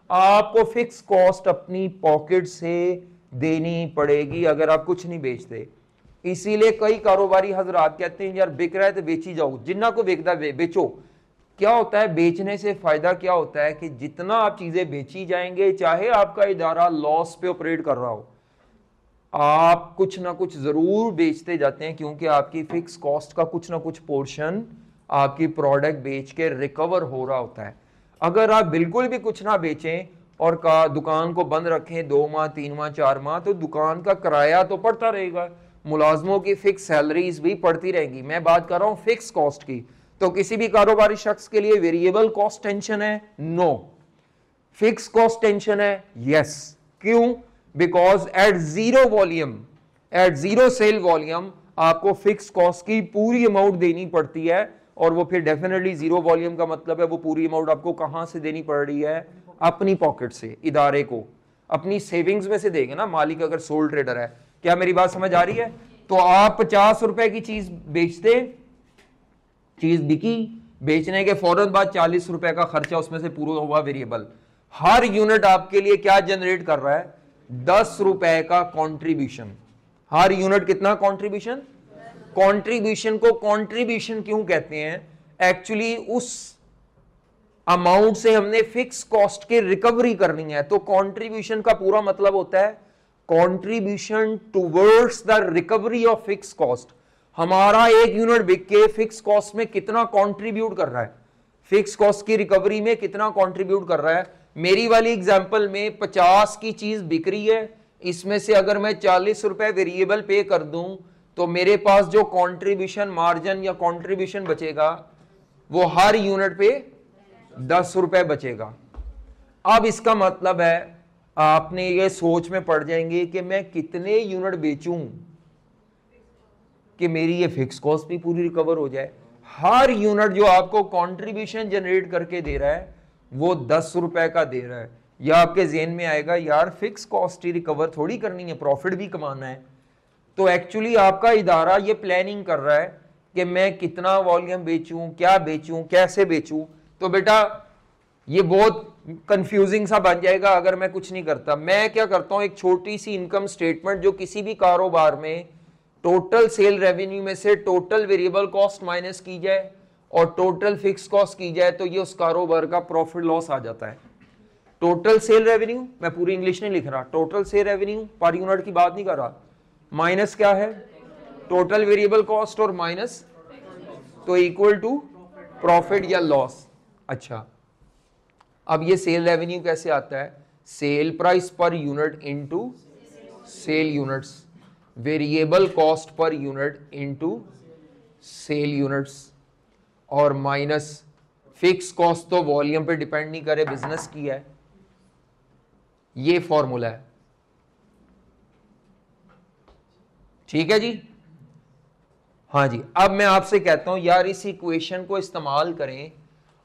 आपको फिक्स कॉस्ट अपनी पॉकेट से देनी पड़ेगी अगर आप कुछ नहीं बेचते। इसीलिए कई कारोबारी हजरात कहते हैं यार बिक रहा है तो बेची जाओ, जिन्ना को बेचता बेचो। क्या होता है बेचने से फायदा? क्या होता है कि जितना आप चीजें बेची जाएंगे, चाहे आपका इदारा लॉस पे ऑपरेट कर रहा हो, आप कुछ ना कुछ जरूर बेचते जाते हैं, क्योंकि आपकी फिक्स कॉस्ट का कुछ ना कुछ पोर्शन आपकी प्रोडक्ट बेच के रिकवर हो रहा होता है। अगर आप बिल्कुल भी कुछ ना बेचें और दुकान को बंद रखें 2 माह 3 माह 4 माह, तो दुकान का किराया तो पड़ता रहेगा, मुलाजमों की फिक्स सैलरीज भी पड़ती रहेंगी। मैं बात कर रहा हूं फिक्स कॉस्ट की। तो किसी भी कारोबारी शख्स के लिए वेरिएबल कॉस्ट टेंशन है? नो। फिक्स कॉस्ट टेंशन है? यस। क्यों? Because at zero volume, at zero sale volume, आपको फिक्स कॉस्ट की पूरी अमाउंट देनी पड़ती है। और वो फिर डेफिनेटली जीरो वॉल्यूम का मतलब है वो पूरी अमाउंट आपको कहां से देनी पड़ रही है? अपनी पॉकेट से, इदारे को अपनी सेविंग्स में से देंगे ना। मालिक अगर सोल ट्रेडर है, क्या मेरी बात समझ आ रही है? तो आप 50 रुपए की चीज बेचते, चीज बिकी, बेचने के फौरन बाद 40 रुपए का खर्चा उसमें से पूरा हुआ वेरिएबल। हर यूनिट आपके लिए क्या जनरेट कर रहा है? 10 रुपए का कंट्रीब्यूशन। हर यूनिट कितना कंट्रीब्यूशन? कंट्रीब्यूशन को कंट्रीब्यूशन क्यों कहते हैं? एक्चुअली उस अमाउंट से हमने फिक्स कॉस्ट की रिकवरी करनी है। तो कंट्रीब्यूशन का पूरा मतलब होता है contribution towards the recovery of fix cost. हमारा 1 यूनिट बिक के फिक्स कॉस्ट में कितना कंट्रीब्यूट कर रहा है, फिक्स कॉस्ट की रिकवरी में कितना कंट्रीब्यूट कर रहा है। मेरी वाली एग्जांपल में 50 की चीज बिक रही है, इसमें से अगर मैं 40 रुपए वेरिएबल पे कर दूं, तो मेरे पास जो कंट्रीब्यूशन मार्जिन या कंट्रीब्यूशन बचेगा वो हर यूनिट पे 10 रुपए बचेगा। अब इसका मतलब है आपने ये सोच में पड़ जाएंगे कि मैं कितने यूनिट बेचूं कि मेरी ये फिक्स कॉस्ट भी पूरी रिकवर हो जाए। हर यूनिट जो आपको कंट्रीब्यूशन जनरेट करके दे रहा है वो 10 रुपए का दे रहा है। या आपके जेहन में आएगा यार फिक्स कॉस्ट ही रिकवर थोड़ी करनी है, प्रॉफिट भी कमाना है। तो एक्चुअली आपका इदारा ये प्लानिंग कर रहा है कि मैं कितना वॉल्यूम बेचूं, क्या बेचूं, कैसे बेचूं। तो बेटा ये बहुत कंफ्यूजिंग सा बन जाएगा अगर मैं कुछ नहीं करता। मैं क्या करता हूं, एक छोटी सी इनकम स्टेटमेंट जो किसी भी कारोबार में टोटल सेल रेवेन्यू में से टोटल वेरिएबल कॉस्ट माइनस की जाए और टोटल फिक्स कॉस्ट की जाए, तो ये उस कारोबार का प्रॉफिट लॉस आ जाता है। टोटल सेल रेवेन्यू, मैं पूरी इंग्लिश नहीं लिख रहा, total sale revenue per unit की बात नहीं कर रहा, माइनस क्या है? टोटल वेरिएबल कॉस्ट और माइनस, तो इक्वल टू प्रॉफिट या लॉस। अच्छा, अब ये सेल रेवेन्यू कैसे आता है? Cell price per unit into sale units, variable cost per unit into sale units, और माइनस फिक्स कॉस्ट तो वॉल्यूम पे डिपेंड नहीं करे, बिजनेस की है। ये फॉर्मूला है, ठीक है जी। हाँ जी, अब मैं आपसे कहता हूं यार इस इक्वेशन को इस्तेमाल करें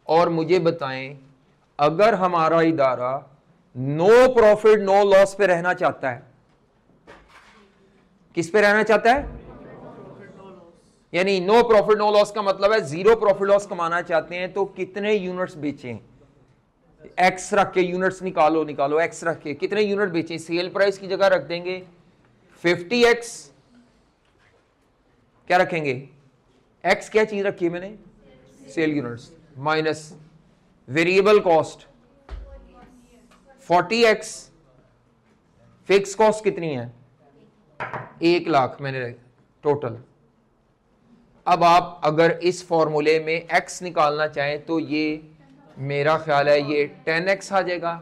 और मुझे बताएं, अगर हमारा इदारा नो प्रॉफिट नो लॉस पे रहना चाहता है, किस पे रहना चाहता है? यानी नो प्रॉफिट नो लॉस का मतलब है जीरो प्रॉफिट लॉस कमाना चाहते हैं, तो कितने यूनिट्स बेचें? एक्स रख के यूनिट्स निकालो, एक्स रख के कितने यूनिट बेचें? सेल प्राइस की जगह रख देंगे 50x, क्या रखेंगे? एक्स क्या चीज रखी है मैंने? Sale units, minus variable cost 40x, fix cost कितनी है 1 लाख मैंने टोटल। अब आप अगर इस फॉर्मूले में x निकालना चाहें तो ये मेरा ख्याल है ये 10x आ जाएगा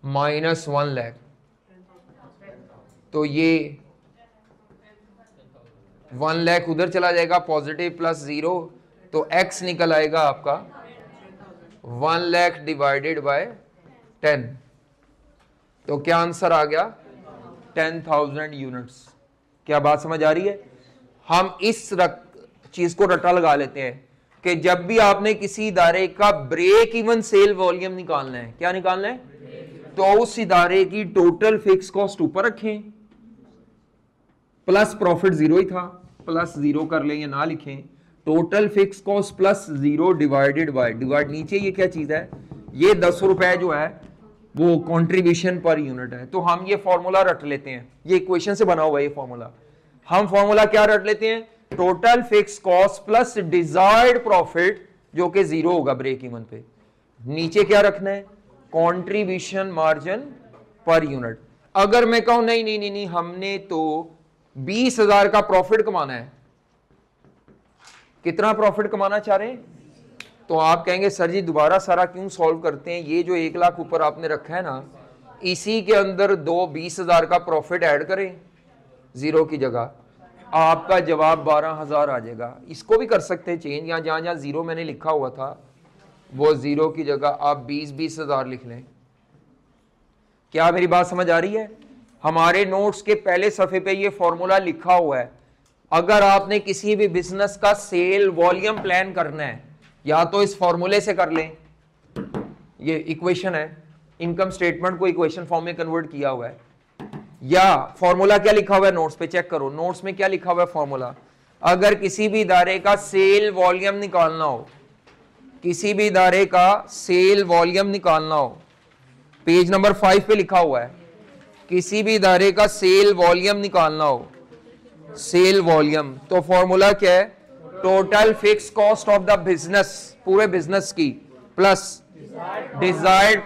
-1 लाख, तो ये 1 लाख उधर चला जाएगा पॉजिटिव प्लस 0, तो x निकल आएगा आपका 1 लाख डिवाइडेड बाय 10, तो क्या आंसर आ गया 10,000 यूनिट्स। क्या बात समझ आ रही है? हम इस चीज को रटा लगा लेते हैं कि जब भी आपने किसी इदारे का ब्रेक इवन सेल वॉल्यूम निकालना है, क्या निकालना है, तो उस इदारे की टोटल फिक्स कॉस्ट ऊपर रखें, प्लस प्रॉफिट 0 ही था, प्लस 0 कर लें या ना लिखें, total fix cost plus 0 divided by, divide नीचे ये क्या चीज है, ये 10 रुपए जो है वो कंट्रीब्यूशन पर यूनिट है। तो हम ये फॉर्मूला रट लेते हैं, ये इक्वेशन से बना हुआ है ये फॉर्मूला। हम फॉर्मूला क्या रट लेते हैं, total fix cost plus desired profit जो कि 0 होगा ब्रेक इवन पे, नीचे क्या रखना है, कंट्रीब्यूशन मार्जिन पर यूनिट। अगर मैं कहूं नहीं नहीं नहीं नहीं हमने तो 20,000 का प्रॉफिट कमाना है, कितना प्रॉफिट कमाना चाह रहे हैं, तो आप कहेंगे सर जी दोबारा सारा क्यों सॉल्व करते हैं, ये जो 1 लाख ऊपर आपने रखा है ना, इसी के अंदर 20,000 का प्रॉफिट ऐड करें 0 की जगह, आपका जवाब 12,000 आ जाएगा। इसको भी कर सकते हैं चेंज, यहाँ जहां जहां 0 मैंने लिखा हुआ था वो 0 की जगह आप 20,000 लिख लें। क्या मेरी बात समझ आ रही है? हमारे नोट्स के पहले सफे पे ये फॉर्मूला लिखा हुआ है। अगर आपने किसी भी बिजनेस का सेल वॉल्यूम प्लान करना है, या तो इस फॉर्मूले से कर लें, ये इक्वेशन है, इनकम स्टेटमेंट को इक्वेशन फॉर्म में कन्वर्ट किया हुआ है, या फॉर्मूला क्या लिखा हुआ है नोट्स पे चेक करो, नोट्स में क्या लिखा हुआ है फॉर्मूला। अगर किसी भी इदारे का सेल वॉल्यूम निकालना हो, किसी भी इदारे का सेल वॉल्यूम निकालना हो, पेज नंबर 5 पे लिखा हुआ है, किसी भी इदारे का सेल वॉल्यूम निकालना हो, सेल वॉल्यूम, तो फॉर्मूला क्या है, total fix cost of the business, पूरे बिजनेस की, प्लस डिजायर्ड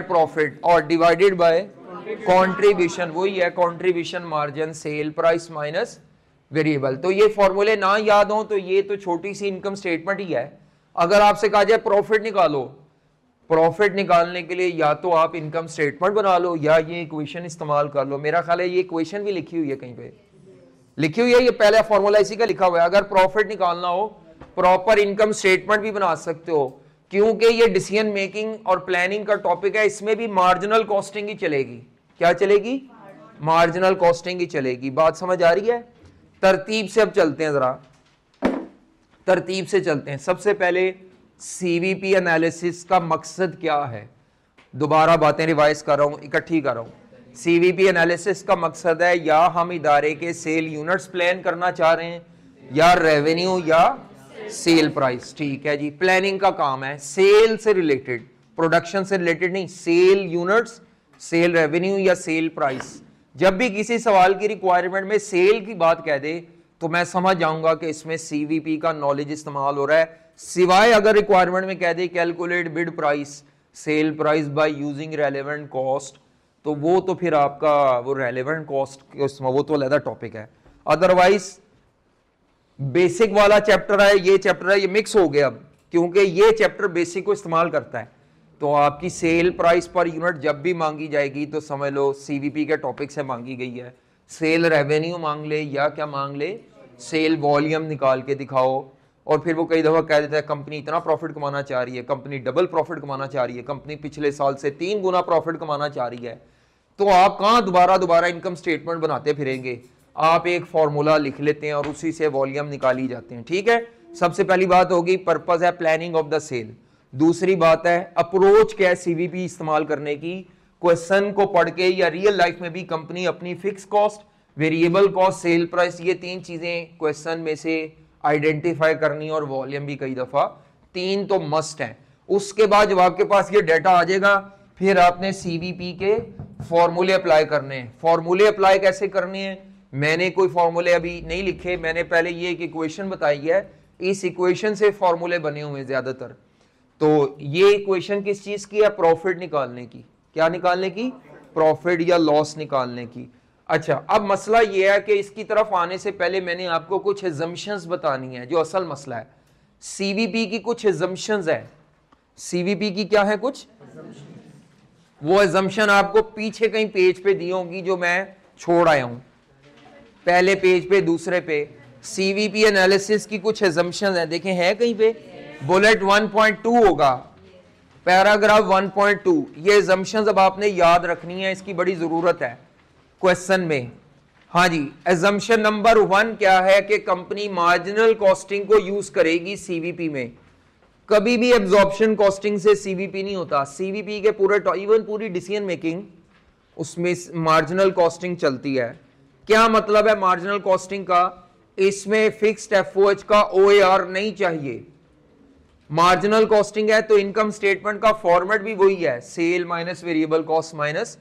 प्रॉफिट और डिवाइडेड बाय कंट्रीब्यूशन, वही है contribution margin sale price minus variable. तो ये फॉर्मूले ना याद हो तो ये तो छोटी सी इनकम स्टेटमेंट ही है। अगर आपसे कहा जाए प्रॉफिट निकालो, प्रॉफिट निकालने के लिए या तो आप इनकम स्टेटमेंट बना लो या ये इक्वेशन इस्तेमाल कर लो। मेरा ख्याल है ये इक्वेशन भी लिखी हुई है, कहीं पे लिखी हुई है, ये पहला फॉर्मूला इसी का लिखा हुआ है। अगर प्रॉफिट निकालना हो प्रॉपर इनकम स्टेटमेंट भी बना सकते हो, क्योंकि ये डिसीजन मेकिंग और प्लानिंग का टॉपिक है, इसमें भी मार्जिनल कॉस्टिंग ही चलेगी। क्या चलेगी? मार्जिनल कॉस्टिंग ही चलेगी। बात समझ आ रही है? तरतीब से अब चलते हैं, जरा तरतीब से चलते हैं। सबसे पहले सीवीपी एनालिसिस का मकसद क्या है, दोबारा बातें रिवाइज कर रहा हूं, इकट्ठी कर रहा हूं। सीवीपी एनालिसिस का मकसद है या हम इदारे के सेल यूनिट्स प्लान करना चाह रहे हैं, या रेवेन्यू या सेल प्राइस। ठीक है जी, प्लानिंग का काम है, सेल से रिलेटेड, प्रोडक्शन से रिलेटेड नहीं, सेल यूनिट्स, सेल रेवेन्यू या सेल प्राइस। जब भी किसी सवाल की रिक्वायरमेंट में सेल की बात कह दे तो मैं समझ जाऊंगा कि इसमें सीवीपी का नॉलेज इस्तेमाल हो रहा है। सिवाय अगर रिक्वायरमेंट में कह दे calculate bid price sale price by using relevant cost, तो वो तो फिर आपका वो रेलेवेंट कॉस्ट वो तो अलग टॉपिक है। अदरवाइज बेसिक वाला चैप्टर है, ये चैप्टर है, ये मिक्स हो गया अब, क्योंकि ये चैप्टर बेसिक को इस्तेमाल करता है। तो आपकी सेल प्राइस पर यूनिट जब भी मांगी जाएगी तो समझ लो सीवीपी के टॉपिक से मांगी गई है। सेल रेवेन्यू मांग ले या क्या मांग ले, सेल वॉल्यूम निकाल के दिखाओ, और फिर वो कई दफा कह देता है कंपनी इतना प्रॉफिट कमाना चाह रही है, कंपनी डबल प्रॉफिट कमाना चाह रही है, कंपनी पिछले साल से 3 गुना प्रॉफिट कमाना चाह रही है। तो आप कहाँ दोबारा इनकम स्टेटमेंट बनाते फिरेंगे, आप एक फॉर्मूला लिख लेते हैं और उसी से वॉल्यूम निकाली जाते हैं। ठीक है, सबसे पहली बात होगी पर्पस है प्लानिंग ऑफ द सेल। दूसरी बात है अप्रोच क्या है सीवीपी इस्तेमाल करने की, क्वेश्चन को पढ़ के या रियल लाइफ में भी कंपनी अपनी fix cost, variable cost, sell price, ये 3 चीजें क्वेश्चन में से आइडेंटिफाई करनी, और वॉल्यूम भी कई दफा 3 तो मस्ट है। उसके बाद जब आपके पास ये डाटा आ जाएगा फिर आपने सीवीपी के फॉर्मूले अप्लाई करने हैं। फॉर्मूले अप्लाई कैसे करने हैं, मैंने कोई फॉर्मूले अभी नहीं लिखे, मैंने पहले ये एक इक्वेशन बताई है, इस इक्वेशन से फॉर्मूले बने हुए हैं ज्यादातर। तो ये इक्वेशन किस चीज की है? प्रॉफिट निकालने की। क्या निकालने की? प्रॉफिट या लॉस निकालने की। अच्छा, अब मसला ये है कि इसकी तरफ आने से पहले मैंने आपको कुछ एजम्पशंस बतानी है, जो असल मसला है। सीवीपी की कुछ एजम्पशंस है। सीवीपी की क्या है? कुछ वो एजम्पशन आपको पीछे कहीं पेज पे दी होंगी जो मैं छोड़ आया हूं, पहले पेज पे, दूसरे पे। सीवीपी एनालिसिस की कुछ एजम्पशंस है, देखें है कहीं पे? बुलेट 1.2 होगा, पैराग्राफ 1.2। ये एजम्पशंस अब आपने याद रखनी है, इसकी बड़ी जरूरत है क्वेश्चन में। हाँ जी, एजम्पशन नंबर 1 क्या है कि कंपनी मार्जिनल कॉस्टिंग को यूज करेगी सीवीपी में। कभी भी एब्जॉर्प्शन कॉस्टिंग से सीवीपी नहीं होता। सीवीपी के पूरे इवन पूरी डिसीजन मेकिंग उसमें मार्जिनल कॉस्टिंग चलती है। क्या मतलब है मार्जिनल कॉस्टिंग का? इसमें फिक्स्ड एफओएच का ओएआर नहीं चाहिए। मार्जिनल कॉस्टिंग है तो इनकम स्टेटमेंट का फॉर्मेट भी वही है, sale minus variable cost minus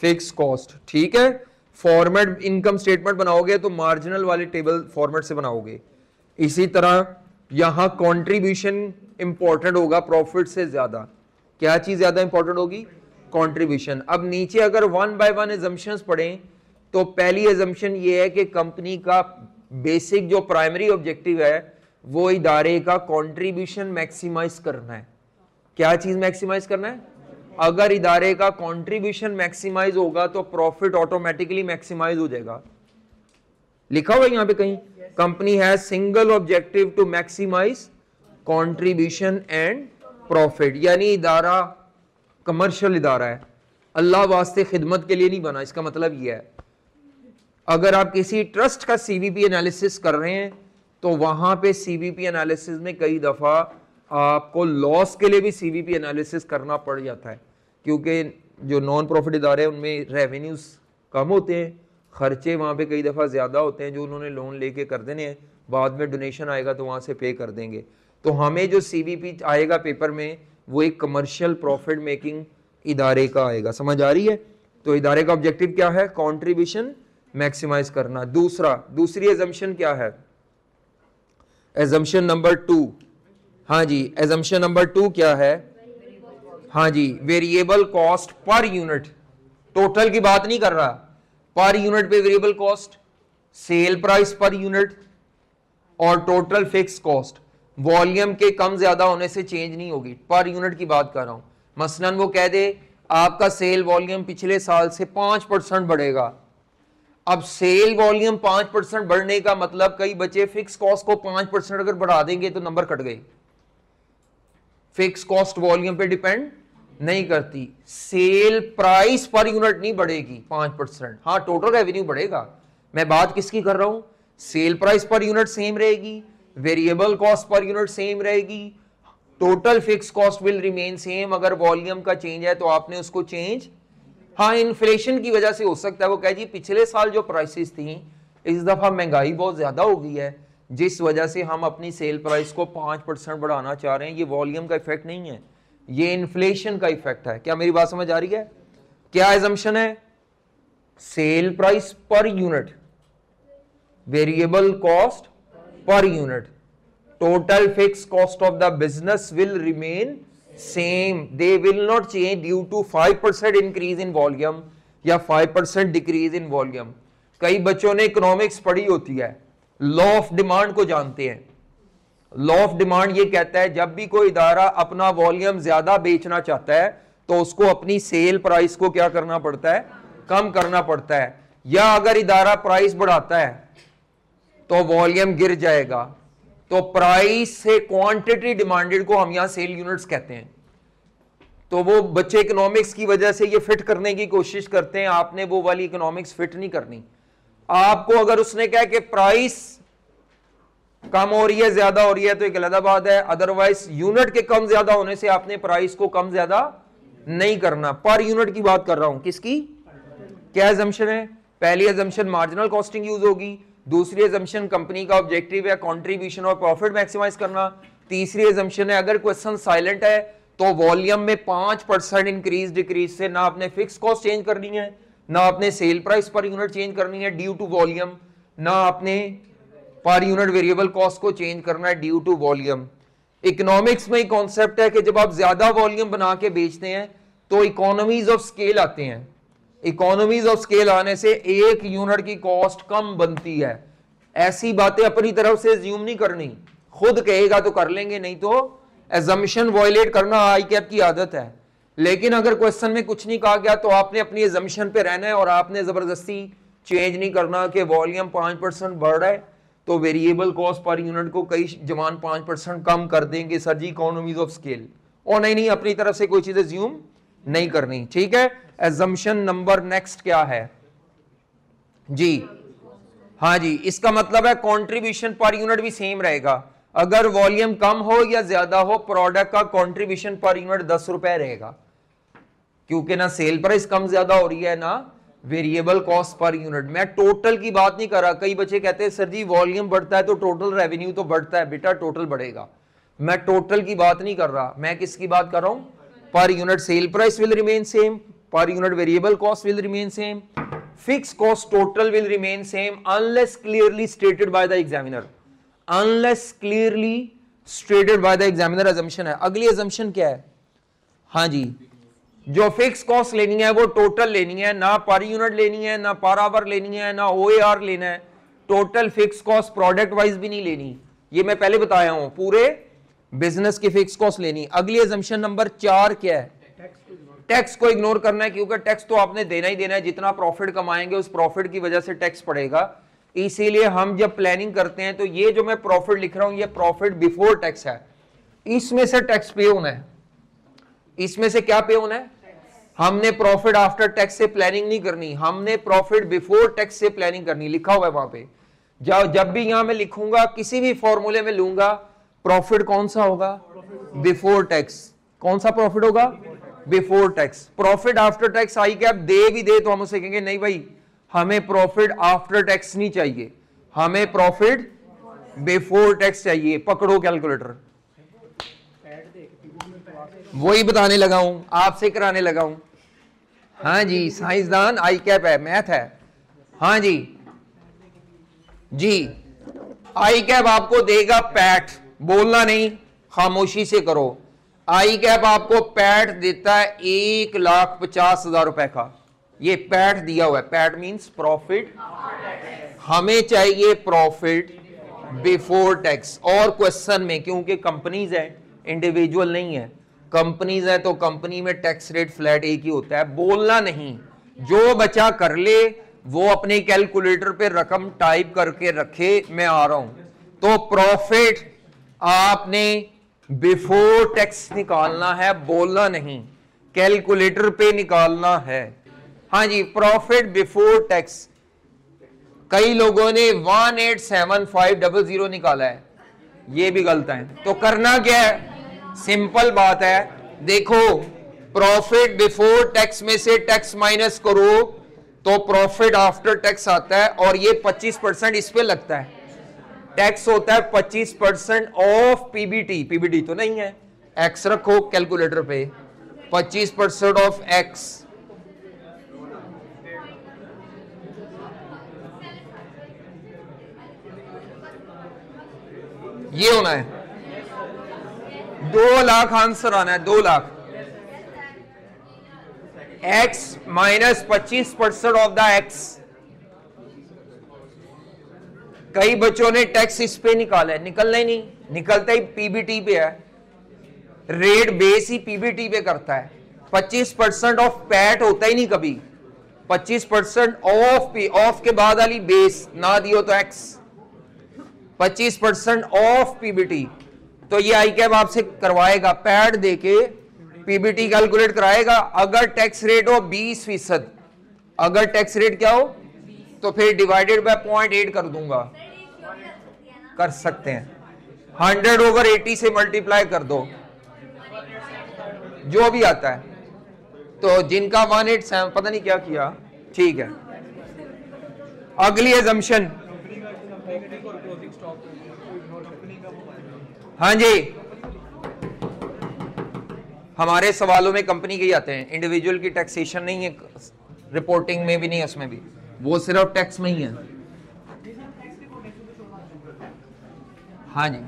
fix cost. ठीक है, फॉर्मेट इनकम स्टेटमेंट बनाओगे तो मार्जिनल वाले टेबल फॉर्मेट से बनाओगे। इसी तरह यहां कंट्रीब्यूशन इंपॉर्टेंट होगा प्रॉफिट से ज्यादा। क्या चीज ज्यादा इंपॉर्टेंट होगी? कंट्रीब्यूशन। अब नीचे अगर 1 बाय 1 एजम्पशंस पढ़ें तो पहली एजम्पशन ये है कि कंपनी का बेसिक जो प्राइमरी ऑब्जेक्टिव है वो इदारे का कंट्रीब्यूशन मैक्सिमाइज करना है। क्या चीज मैक्सिमाइज करना है? अगर इदारे का कंट्रीब्यूशन मैक्सिमाइज होगा तो प्रॉफिट ऑटोमेटिकली मैक्सिमाइज हो जाएगा। लिखा हुआ है यहां पे कहीं, company has single objective to maximise contribution and profit. यानी इदारा कमर्शियल इदारा है, अल्लाह वास्ते खिदमत के लिए नहीं बना। इसका मतलब यह है अगर आप किसी ट्रस्ट का सीवीपी एनालिसिस कर रहे हैं तो वहां पे सीवीपी एनालिसिस में कई दफा आपको लॉस के लिए भी सीवीपी एनालिसिस करना पड़ जाता है, क्योंकि जो नॉन प्रॉफिट इदारे हैं उनमें रेवेन्यूज कम होते हैं, खर्चे वहां पे कई दफा ज्यादा होते हैं जो उन्होंने लोन लेके कर देने हैं, बाद में डोनेशन आएगा तो वहां से पे कर देंगे। तो हमें जो सीवीपी आएगा पेपर में वो एक कमर्शियल प्रॉफिट मेकिंग इदारे का आएगा। समझ आ रही है? तो इदारे का ऑब्जेक्टिव क्या है? कंट्रीब्यूशन मैक्सिमाइज करना। दूसरी एजम्पशन क्या है? Assumption number 2। हाँ जी, एजम्पशन नंबर 2 क्या है? हाँ जी, variable cost per unit. Total की बात नहीं कर रहा, पर यूनिट पे variable cost, sell price per unit और टोटल फिक्स कॉस्ट वॉल्यूम के कम ज्यादा होने से चेंज नहीं होगी। पर यूनिट की बात कर रहा हूं। मसलन वो कह दे आपका सेल वॉल्यूम पिछले साल से 5% बढ़ेगा। अब सेल वॉल्यूम 5% बढ़ने का मतलब कई बच्चे फिक्स कॉस्ट को 5% अगर बढ़ा देंगे तो नंबर कट गए। फिक्स कॉस्ट वॉल्यूम पे डिपेंड नहीं करती। सेल प्राइस पर यूनिट नहीं बढ़ेगी 5%। हाँ, टोटल रेवेन्यू बढ़ेगा। मैं बात किसकी कर रहा हूं? Sell price per unit same रहेगी, variable cost per unit same रहेगी, total fix cost will remain same. अगर वॉल्यूम का चेंज है तो आपने उसको चेंज, हाँ इन्फ्लेशन की वजह से हो सकता है। वो कहे जी पिछले साल जो प्राइसेस थी इस दफा महंगाई बहुत ज्यादा हो गई है जिस वजह से हम अपनी सेल प्राइस को 5% बढ़ाना चाह रहे हैं। ये वॉल्यूम का इफेक्ट नहीं है, ये इन्फ्लेशन का इफेक्ट है। क्या मेरी बात समझ आ रही है? क्या एजम्पशन है? Cell price per unit, variable cost per unit, total fix cost of the business will remain same, they will not change due to 5% increase in volume या 5% डिक्रीज इन वॉल्यूम। कई बच्चों ने इकोनॉमिक्स पढ़ी होती है, law of demand को जानते हैं। लॉ ऑफ डिमांड ये कहता है जब भी कोई इदारा अपना वॉल्यूम ज्यादा बेचना चाहता है तो उसको अपनी सेल प्राइस को क्या करना पड़ता है? कम करना पड़ता है। या अगर इदारा प्राइस बढ़ाता है तो वॉल्यूम गिर जाएगा। तो प्राइस से क्वांटिटी डिमांडेड को हम यहां सेल यूनिट्स कहते हैं। तो वो बच्चे इकोनॉमिक्स की वजह से ये फिट करने की कोशिश करते हैं, आपने वो वाली इकोनॉमिक्स फिट नहीं करनी। आपको अगर उसने कहा कि प्राइस कम हो रही है, ज्यादा हो रही है, तो एक अलग बात है। अदरवाइज यूनिट के कम ज्यादा होने से आपने प्राइस को कम ज्यादा नहीं करना। पर यूनिट की बात कर रहा हूं। किसकी? क्या एजम्पशन है? पहली एजम्पशन मार्जिनल कॉस्टिंग यूज होगी, दूसरी एजम्पशन कंपनी का ऑब्जेक्टिव है कंट्रीब्यूशन और प्रॉफिट मैक्सिमाइज करना, तीसरी एजम्पशन है अगर क्वेश्चन साइलेंट है तो वॉल्यूम में 5% इंक्रीज डिक्रीज से ना आपने फिक्स कॉस्ट चेंज करनी है, ना आपने cell price per unit change करनी है ड्यू टू वॉल्यूम, ना आपने पर यूनिट वेरिएबल कॉस्ट को चेंज करना है ड्यू टू वॉल्यूम। इकोनॉमिक्स में कॉन्सेप्ट है कि जब आप ज्यादा वॉल्यूम बना के बेचते हैं तो इकोनॉमीज ऑफ स्केल आते हैं। इकोनॉमीज ऑफ स्केल आने से एक यूनिट की कॉस्ट कम बनती है। ऐसी बातें अपनी तरफ से अज्यूम नहीं करनी, खुद कहेगा तो कर लेंगे, नहीं तो एजम्पशन वॉयलेट करना आई कैप की आदत है। लेकिन अगर क्वेश्चन में कुछ नहीं कहा गया तो आपने अपनी एजम्पशन पे रहना है और आपने जबरदस्ती चेंज नहीं करना कि वॉल्यूम 5% बढ़ रहा है तो वेरिएबल कॉस्ट पर यूनिट को कई जवान 5% कम कर देंगे sir ji economies of scale. और नहीं, अपनी तरफ से कोई चीज अज्यूम नहीं करनी, ठीक है। एजम्पशन नंबर नेक्स्ट क्या है जी? हाँ जी, इसका मतलब है कंट्रीब्यूशन पर यूनिट भी सेम रहेगा। अगर वॉल्यूम कम हो या ज्यादा हो, प्रोडक्ट का कंट्रीब्यूशन पर यूनिट 10 रुपए रहेगा, क्योंकि ना सेल प्राइस कम ज्यादा हो रही है ना वेरिएबल कॉस्ट पर यूनिट। मैं टोटल की बात नहीं कर रहा। कई बच्चे कहते हैं सर जी वॉल्यूम बढ़ता है तो टोटल रेवेन्यू तो बढ़ता है। बेटा टोटल बढ़ेगा, मैं टोटल की बात नहीं कर रहा। मैं किसकी बात कर रहा हूं? Per unit sale price will remain same, पर unit variable cost will remain same, fix cost total will remain same unless clearly stated by the examiner. Unless clearly stated by the examiner assumption है। अगली assumption क्या है? हाँ जी, जो fix cost लेनी है वो टोटल लेनी है, ना पर यूनिट लेनी है, ना पर आवर लेनी है, ना OAR लेना है। Total fix cost, product wise भी नहीं लेनी, ये मैं पहले बताया हूं, पूरे बिजनेस की फिक्स कॉस्ट लेनी। अगली assumption नंबर 4 क्या है? टैक्स को इग्नोर करना है, क्योंकि टैक्स तो आपने देना ही देना है। जितना प्रॉफिट कमाएंगे उस प्रॉफिट की वजह से टैक्स पड़ेगा। इसीलिए हम जब प्लानिंग करते हैं तो ये जो मैं प्रॉफिट लिख रहा हूं ये प्रॉफिट बिफोर टैक्स है, इसमें से टैक्स पे होना है। इसमें से क्या पे होना है? हमने प्रॉफिट आफ्टर टैक्स से प्लानिंग नहीं करनी, हमने प्रॉफिट बिफोर टैक्स से प्लानिंग करनी। लिखा हुआ है वहां पे। जब भी यहां मैं लिखूंगा किसी भी फॉर्मूले में लूंगा, प्रॉफिट कौन सा होगा? Before tax. कौन सा प्रॉफिट होगा? Before tax. Profit after tax आई कैप दे भी दे तो हम उसे कहेंगे नहीं भाई हमें प्रॉफिट आफ्टर टैक्स नहीं चाहिए, हमें प्रॉफिट बिफोर टैक्स चाहिए। पकड़ो कैलकुलेटर, वही बताने लगा हूं, आपसे कराने लगा हूं। हाँ जी, साइंसदान आई कैप है, मैथ है। हाँ जी जी, आई कैप आपको देगा पैट, बोलना नहीं, खामोशी से करो। आई कैप आपको पैट देता है 1,50,000 रुपए का, ये पैट दिया हुआ है। पैट मींस प्रॉफिट, हमें चाहिए प्रॉफिट बिफोर टैक्स। और क्वेश्चन में क्योंकि कंपनीज है, इंडिविजुअल नहीं है, कंपनीज है तो कंपनी में टैक्स रेट फ्लैट एक ही होता है। बोलना नहीं, जो बचा कर ले, वो अपने कैलकुलेटर पे रकम टाइप करके रखे, मैं आ रहा हूं। तो प्रॉफिट आपने बिफोर टैक्स निकालना है, बोलना नहीं, कैलकुलेटर पे निकालना है। हाँ जी, प्रॉफिट बिफोर टैक्स। कई लोगों ने 187500 निकाला है, ये भी गलत है। तो करना क्या है? सिंपल बात है, देखो प्रॉफिट बिफोर टैक्स में से टैक्स माइनस करो तो प्रॉफिट आफ्टर टैक्स आता है, और ये 25% इस पे लगता है। टैक्स होता है 25% ऑफ पीबीटी। पीबीटी तो नहीं है, एक्स रखो कैलकुलेटर पे, 25% ऑफ एक्स। ये होना है 2 लाख आंसर आना है, 2 lakh. X minus 25% of the x. कई बच्चों ने टैक्स इस पे निकाला है, निकलना ही नहीं, निकलता ही पीबीटी पे है। रेट बेस ही पीबीटी पे करता है। 25% ऑफ पैट होता ही नहीं कभी, 25% ऑफ के बाद वाली बेस ना दियो तो एक्स, 25% ऑफ पीबीटी। तो ये आई कैप आपसे करवाएगा, पैड देके पीबीटी कैलकुलेट कराएगा। अगर टैक्स रेट हो 20%, अगर टैक्स रेट क्या हो तो फिर डिवाइडेड बाय 0.8 कर दूंगा, कर सकते हैं। 100/80 से मल्टीप्लाई कर दो, जो भी आता है। तो जिनका 187 पता नहीं क्या किया, ठीक है। अगली assumption, हाँ जी, हमारे सवालों में कंपनी के ही आते हैं, इंडिविजुअल की टैक्सेशन नहीं है, रिपोर्टिंग में भी नहीं है, उसमें भी, वो सिर्फ टैक्स में ही है। हाँ जी,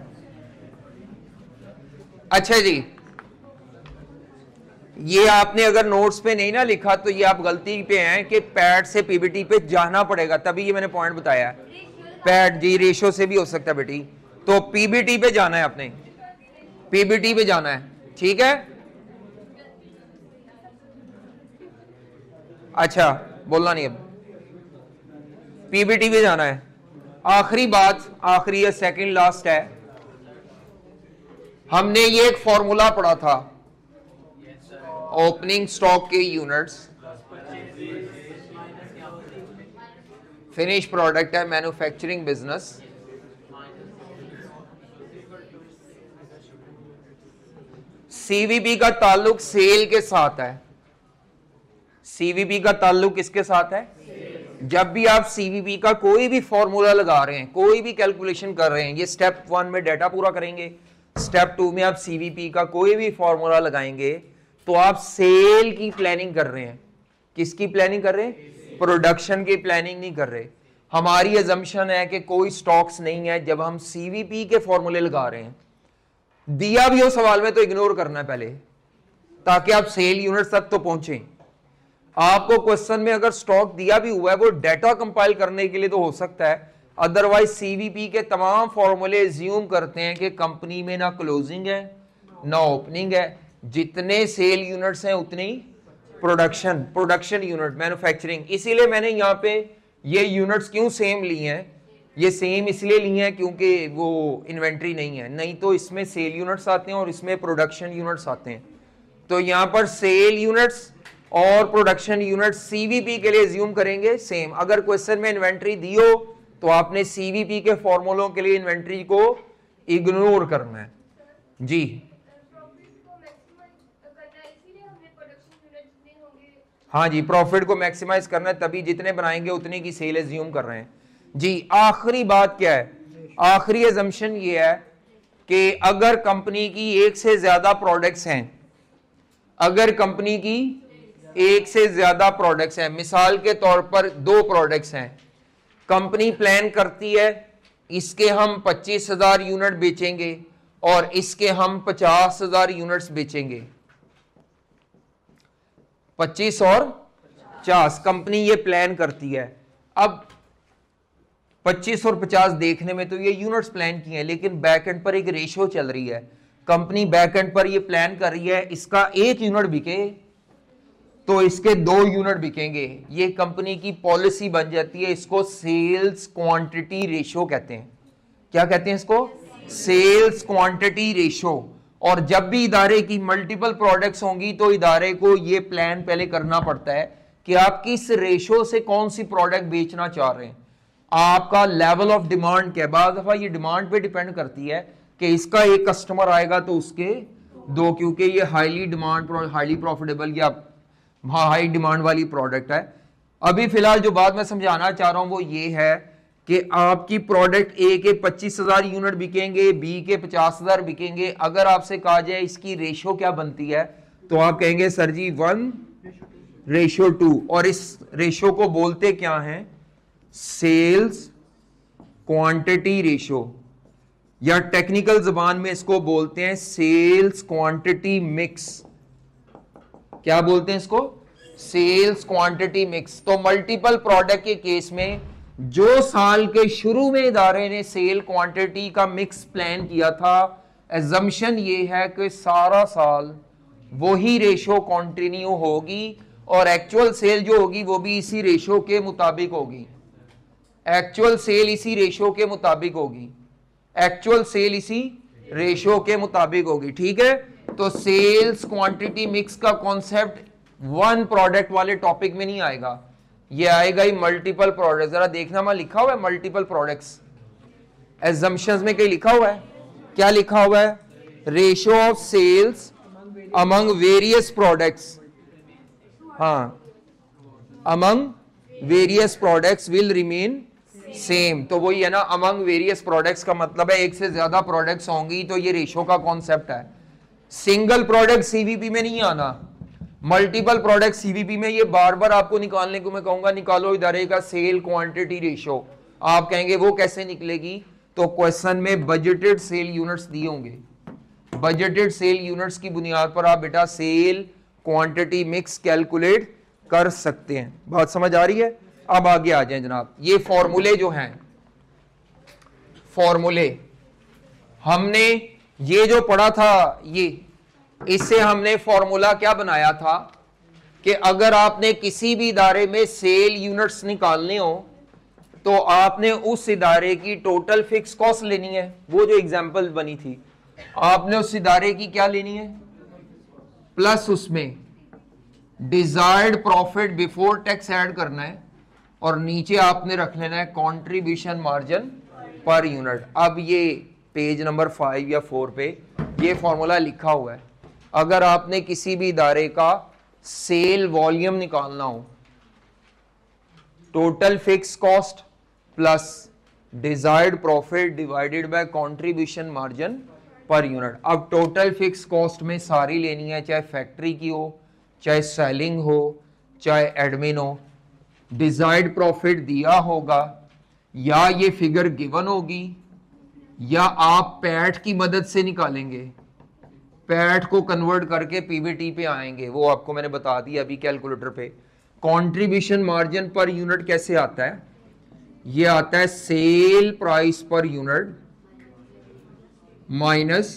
अच्छा जी, ये आपने अगर नोट्स पे नहीं ना लिखा तो ये आप गलती पे हैं कि पैड से पीबीटी पे जाना पड़ेगा, तभी ये मैंने पॉइंट बताया है। पैड जी रेशो से भी हो सकता है बेटी, तो पीबीटी पे जाना है, आपने पीबीटी पे जाना है, ठीक है। अच्छा बोलना नहीं, अब पीबीटी पे जाना है। आखिरी बात, आखिरी है, सेकंड लास्ट है, हमने ये एक फॉर्मूला पढ़ा था ओपनिंग स्टॉक के यूनिट्स, फिनिश प्रोडक्ट है मैन्युफैक्चरिंग बिजनेस, सीवीपी का ताल्लुक सेल के साथ है। सीवीपी का ताल्लुक किसके साथ है? जब भी आप सीवीपी का कोई भी फॉर्मूला लगा रहे हैं, कोई भी कैलकुलेशन कर रहे हैं, ये स्टेप 1 में डाटा पूरा करेंगे, स्टेप 2 में आप सीवीपी का कोई भी फॉर्मूला लगाएंगे तो आप सेल की प्लानिंग कर रहे हैं। किसकी प्लानिंग कर रहे हैं? प्रोडक्शन की प्लानिंग नहीं कर रहे। हमारी अजम्पशन है कि कोई स्टॉक्स नहीं है जब हम सीवीपी के फॉर्मूले लगा रहे हैं। दिया भी हो सवाल में तो इग्नोर करना है पहले, ताकि आप सेल यूनिट तक तो पहुंचे। आपको क्वेश्चन में अगर स्टॉक दिया भी हुआ है वो डाटा कंपाइल करने के लिए तो हो सकता है, अदरवाइज सीवीपी के तमाम फॉर्मूले एज्यूम करते हैं कि कंपनी में ना क्लोजिंग है ना ओपनिंग है, जितने सेल यूनिट्स हैं उतनी प्रोडक्शन यूनिट मैन्युफैक्चरिंग। इसीलिए मैंने यहाँ पे ये यूनिट्स क्यों सेम ली हैं, ये सेम इसलिए ली हैं क्योंकि वो इन्वेंट्री नहीं है, नहीं तो इसमें सेल यूनिट्स आते हैं और इसमें प्रोडक्शन यूनिट्स आते हैं। तो यहाँ पर सेल यूनिट्स और प्रोडक्शन यूनिट सीवीपी के लिए एज्यूम करेंगे सेम। अगर क्वेश्चन में इन्वेंट्री दी हो तो आपने सीवीपी के फॉर्मूलों के लिए इन्वेंट्री को इग्नोर करना है जी। हाँ जी, प्रॉफिट को मैक्सिमाइज करना है, तभी जितने बनाएंगे उतने की सेल एज्यूम कर रहे हैं जी। आखिरी बात क्या है? आखिरी अजम्पशन ये है कि अगर कंपनी की एक से ज्यादा प्रोडक्ट्स हैं, अगर कंपनी की एक से ज्यादा प्रोडक्ट्स हैं, मिसाल के तौर पर 2 प्रोडक्ट्स हैं, कंपनी प्लान करती है इसके हम 25,000 यूनिट बेचेंगे और इसके हम 50,000 यूनिट्स बेचेंगे, 25 और 50 कंपनी ये प्लान करती है। अब 25 और 50 देखने में तो ये यूनिट्स प्लान की हैं, लेकिन बैक एंड पर एक रेशियो चल रही है। कंपनी बैक एंड पर ये प्लान कर रही है इसका 1 यूनिट बिके तो इसके 2 यूनिट बिकेंगे। ये कंपनी की पॉलिसी बन जाती है, इसको सेल्स क्वांटिटी रेशियो कहते हैं। क्या कहते हैं इसको? Sales quantity ratio. और जब भी इदारे की मल्टीपल प्रोडक्ट्स होंगी तो इदारे को ये प्लान पहले करना पड़ता है कि आप किस रेशियो से कौन सी प्रोडक्ट बेचना चाह रहे हैं, आपका लेवल ऑफ डिमांड क्या है। बाद दफा ये डिमांड पे डिपेंड करती है कि इसका एक कस्टमर आएगा तो उसके 2, क्योंकि ये हाईली डिमांड, हाईली प्रॉफिटेबल या हाई डिमांड वाली प्रोडक्ट है। अभी फिलहाल जो बात मैं समझाना चाह रहा हूं वो ये है कि आपकी प्रोडक्ट ए के 25,000 यूनिट बिकेंगे, बी के 50,000 बिकेंगे। अगर आपसे कहा जाए इसकी रेशियो क्या बनती है तो आप कहेंगे सर जी 1:2, और इस रेशियो को बोलते क्या है? सेल्स क्वांटिटी रेशियो, या टेक्निकल जबान में इसको बोलते हैं सेल्स क्वांटिटी मिक्स। क्या बोलते हैं इसको? Sales quantity mix. तो मल्टीपल प्रोडक्ट के केस में जो साल के शुरू में इदारे ने सेल क्वांटिटी का मिक्स प्लान किया था, एजम्पशन ये है कि सारा साल वही रेशो कंटिन्यू होगी और एक्चुअल सेल जो होगी वो भी इसी रेशो के मुताबिक होगी। एक्चुअल सेल इसी रेशो के मुताबिक होगी, एक्चुअल सेल इसी रेशो के मुताबिक होगी, ठीक है। तो सेल्स क्वांटिटी मिक्स का कॉन्सेप्ट 1 प्रोडक्ट वाले टॉपिक में नहीं आएगा, ये आएगा ही मल्टीपल प्रोडक्ट। जरा देखना मैं लिखा हुआ है मल्टीपल प्रोडक्ट्स, एजम्पशंस में कहीं लिखा हुआ है? क्या लिखा हुआ है? Ratio of sales among various products, हाँ, among various products will remain same. तो वही है ना, अमंग वेरियस प्रोडक्ट्स का मतलब है एक से ज्यादा प्रोडक्ट्स होंगी तो ये रेशियो का कॉन्सेप्ट है। सिंगल प्रोडक्ट सीवीपी में नहीं आना, मल्टीपल प्रोडक्ट सीवीपी में। ये बार बार आपको निकालने को मैं कहूंगा, निकालो इदारे का सेल क्वांटिटी रेशियो। आप कहेंगे वो कैसे निकलेगी? तो क्वेश्चन में बजटेड सेल यूनिट्स दिए होंगे, बजटेड सेल यूनिट्स की बुनियाद पर आप बेटा सेल क्वांटिटी मिक्स कैलकुलेट कर सकते हैं। बात समझ आ रही है? अब आगे आ जाएं जनाब। ये फॉर्मूले जो हैं, फॉर्मूले हमने ये जो पढ़ा था, ये इससे हमने फॉर्मूला क्या बनाया था कि अगर आपने किसी भी इदारे में सेल यूनिट्स निकालने हो तो आपने उस इदारे की टोटल फिक्स कॉस्ट लेनी है। वो जो एग्जांपल बनी थी, आपने उस इदारे की क्या लेनी है, प्लस उसमें desired profit before tax add करना है, और नीचे आपने रख लेना है कंट्रीब्यूशन मार्जिन पर यूनिट। अब ये पेज नंबर 5 या 4 पे ये फॉर्मूला लिखा हुआ है। अगर आपने किसी भी इदारे का सेल वॉल्यूम निकालना हो, total fix cost plus desired profit divided by contribution margin पर यूनिट। अब टोटल फिक्स कॉस्ट में सारी लेनी है, चाहे फैक्ट्री की हो, चाहे सेलिंग हो, चाहे एडमिन हो। डिजायर्ड प्रॉफिट दिया होगा, या ये फिगर गिवन होगी, या आप पैट की मदद से निकालेंगे, पैट को कन्वर्ट करके पीबीटी पे आएंगे, वो आपको मैंने बता दिया अभी कैलकुलेटर पे। कंट्रीब्यूशन मार्जिन पर यूनिट कैसे आता है? ये आता है cell price per unit minus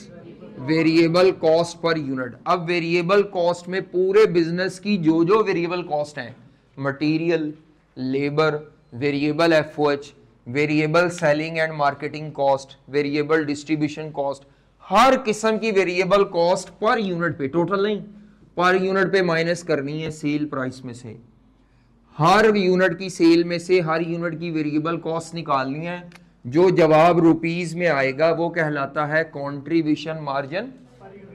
variable cost per unit. अब वेरिएबल कॉस्ट में पूरे बिजनेस की जो जो वेरिएबल कॉस्ट हैं, material, labour, variable FOH, variable selling and marketing cost, variable distribution cost, हर किस्म की वेरिएबल कॉस्ट पर यूनिट पे, टोटल नहीं, पर यूनिट पे माइनस करनी है सेल प्राइस में से। हर यूनिट की सेल में से हर यूनिट की वेरिएबल कॉस्ट निकालनी है। जो जवाब रुपीस में आएगा वो कहलाता है कंट्रीब्यूशन मार्जिन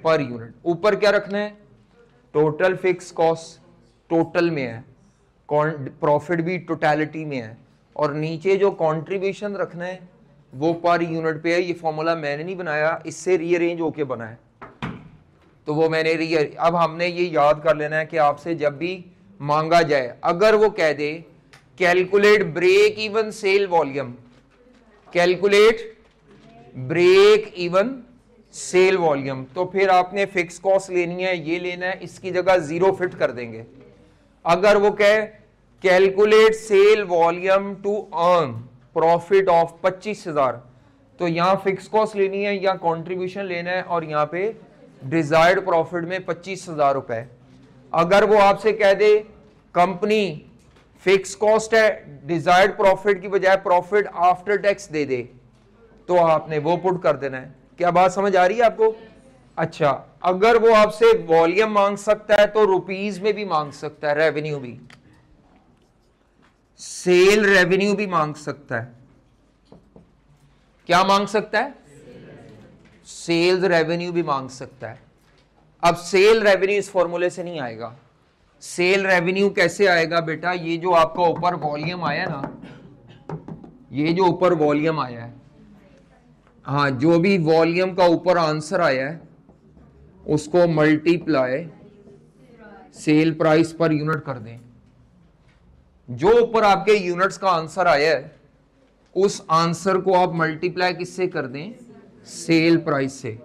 पर यूनिट। ऊपर क्या रखना है? टोटल फिक्स कॉस्ट टोटल में है, प्रॉफिट भी टोटलिटी में है, और नीचे जो कंट्रीब्यूशन रखना है वो पर यूनिट पे है। ये फॉर्मूला मैंने नहीं बनाया, इससे रीअरेंज होके बना है, तो वो मैंने अब हमने ये याद कर लेना है कि आपसे जब भी मांगा जाए, अगर वो कह दे calculate break even sale volume, calculate break even sale volume, तो फिर आपने फिक्स कॉस्ट लेनी है, ये लेना है, इसकी जगह 0 फिट कर देंगे। अगर वो कहे calculate sale volume to earn profit of 25,000, तो यहां फिक्स कॉस्ट लेनी है या कंट्रीब्यूशन लेना है, और यहां पे डिजायर्ड प्रॉफिट में 25,000 रुपए। अगर वो आपसे कह दे कंपनी फिक्स कॉस्ट है, डिजायर्ड प्रॉफिट की बजाय प्रॉफिट आफ्टर टैक्स दे दे, तो आपने वो पुट कर देना है। क्या बात समझ आ रही है आपको? अच्छा, अगर वो आपसे वॉल्यूम मांग सकता है तो रुपीस में भी मांग सकता है, रेवेन्यू भी, सेल रेवेन्यू भी मांग सकता है। क्या मांग सकता है? सेल्स रेवेन्यू भी मांग सकता है। अब सेल रेवेन्यू इस फॉर्मूले से नहीं आएगा। सेल रेवेन्यू कैसे आएगा बेटा? ये जो आपका ऊपर वॉल्यूम आया ना, ये जो ऊपर वॉल्यूम आया है, हाँ, जो भी वॉल्यूम का ऊपर आंसर आया है उसको multiply cell price per unit कर दें। जो ऊपर आपके यूनिट्स का आंसर आया है उस आंसर को आप मल्टीप्लाई किससे कर दें? सेल प्राइस से।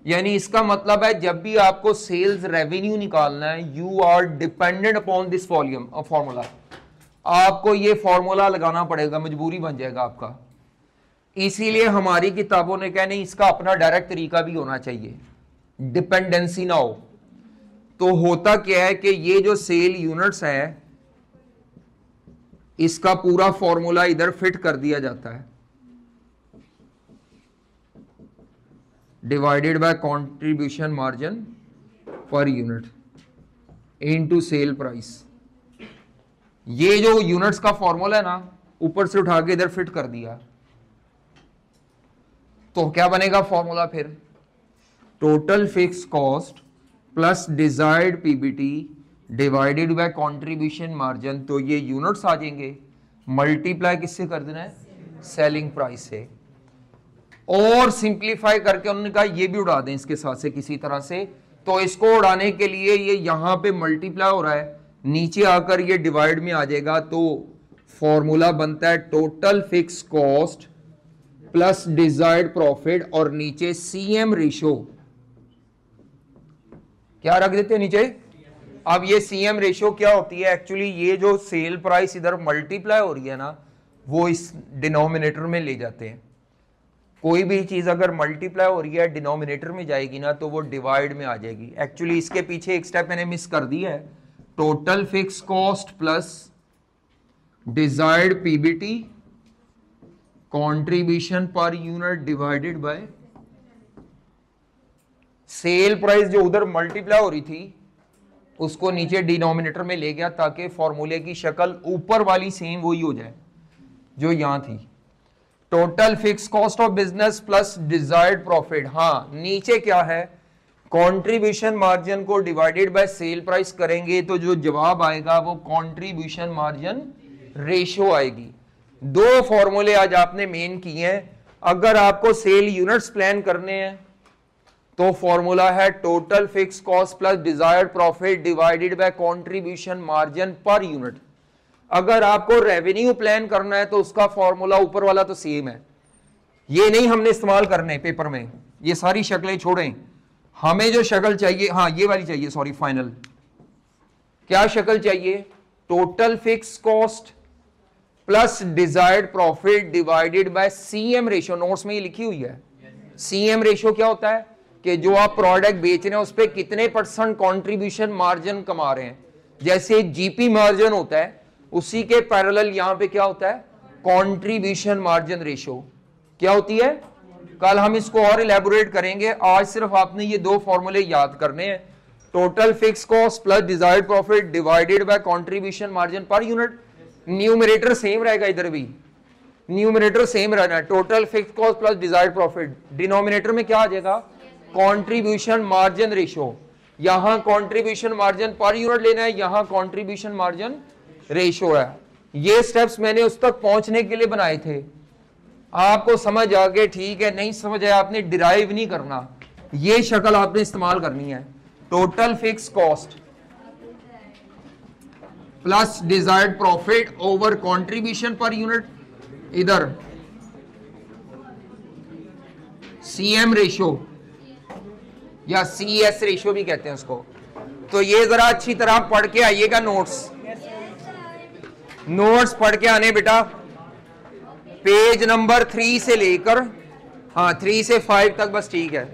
यानी इसका मतलब है जब भी आपको सेल्स रेवेन्यू निकालना है, you are dependent upon this volume formula. आपको ये फॉर्मूला लगाना पड़ेगा, मजबूरी बन जाएगा आपका। इसीलिए हमारी किताबों ने कहा नहीं, इसका अपना डायरेक्ट तरीका भी होना चाहिए, डिपेंडेंसी ना हो। तो होता क्या है कि ये जो सेल यूनिट्स है इसका पूरा फॉर्मूला इधर फिट कर दिया जाता है, डिवाइडेड बाय कंट्रीब्यूशन मार्जिन पर यूनिट इनटू सेल प्राइस। ये जो यूनिट्स का फॉर्मूला है ना, ऊपर से उठा के इधर फिट कर दिया, तो क्या बनेगा फॉर्मूला फिर? Total fix cost plus desired PBT divided by contribution margin. तो ये यूनिट्स आ जाएंगे, मल्टीप्लाई किससे कर देना है? सेलिंग प्राइस से। और सिंप्लीफाई करके उन्होंने कहा ये भी उड़ा दें इसके साथ से किसी तरह से। तो इसको उड़ाने के लिए ये यहां पे मल्टीप्लाई हो रहा है, नीचे आकर ये डिवाइड में आ जाएगा, तो फॉर्मूला बनता है total fix cost plus desired profit और नीचे सीएम रेशो क्या रख देते हैं नीचे। अब ये सीएम रेशो क्या होती है, एक्चुअली ये जो सेल प्राइस इधर मल्टीप्लाई हो रही है ना, वो इस डिनोमिनेटर में ले जाते हैं। कोई भी चीज अगर मल्टीप्लाई हो रही है डिनोमिनेटर में जाएगी ना, तो वो डिवाइड में आ जाएगी। एक्चुअली इसके पीछे एक स्टेप मैंने मिस कर दिया है। Total fix cost plus desired PBT contribution per unit divided by sale price जो उधर मल्टीप्लाई हो रही थी उसको नीचे डिनोमिनेटर में ले गया, ताकि फॉर्मूले की शक्ल ऊपर वाली सेम वही हो जाए जो यहां थी। Total fix cost of business plus desired profit. हाँ, नीचे क्या है, कंट्रीब्यूशन मार्जिन को डिवाइडेड बाय सेल प्राइस करेंगे तो जो जवाब आएगा वो कंट्रीब्यूशन मार्जिन रेशो आएगी। दो फॉर्मूले आज आपने मेन किए हैं। अगर आपको सेल यूनिट्स प्लान करने हैं तो फॉर्मूला है total fix cost plus desired profit divided by contribution margin per unit. अगर आपको रेवेन्यू प्लान करना है तो उसका फॉर्मूला ऊपर वाला तो सेम है, ये नहीं हमने इस्तेमाल करने पेपर में, ये सारी शक्लें छोड़ें। हमें जो शक्ल चाहिए, हाँ ये वाली चाहिए, सॉरी फाइनल। क्या शक्ल चाहिए, total fix cost plus desired profit divided by CM ratio. Notes में ये लिखी हुई है। सीएम रेशियो क्या होता है कि जो आप प्रोडक्ट बेच रहे हैं उस पर कितने % कंट्रीब्यूशन मार्जिन कमा रहे हैं। जैसे जीपी मार्जिन होता है, उसी के पैरेलल यहां पे क्या होता है, कंट्रीब्यूशन मार्जिन रेशियो क्या होती है। कल हम इसको और इलेबोरेट करेंगे, आज सिर्फ आपने ये दो फॉर्मूले याद करने हैं। Total fix cost plus desired profit divided by contribution margin per unit. Numerator same रहेगा, इधर भी न्यूमरेटर सेम रहना है। Total fix cost plus desired profit, denominator में क्या आ जाएगा, कंट्रीब्यूशन मार्जिन रेशियो। यहां कंट्रीब्यूशन मार्जिन पर यूनिट लेना है, यहां कंट्रीब्यूशन मार्जिन रेशियो है। ये स्टेप्स मैंने उस तक पहुंचने के लिए बनाए थे। आपको समझ आ गए, ठीक है। नहीं समझ आया, आपने डिराइव नहीं करना, ये शक्ल आपने इस्तेमाल करनी है। Total fix cost plus desired profit over contribution per unit, इधर सीएम रेशियो या सीएस रेशियो भी कहते हैं उसको। तो ये जरा अच्छी तरह पढ़ के आइएगा। नोट्स पढ़ के आने बेटा। पेज नंबर 3 से लेकर 3 से 5 तक बस, ठीक है।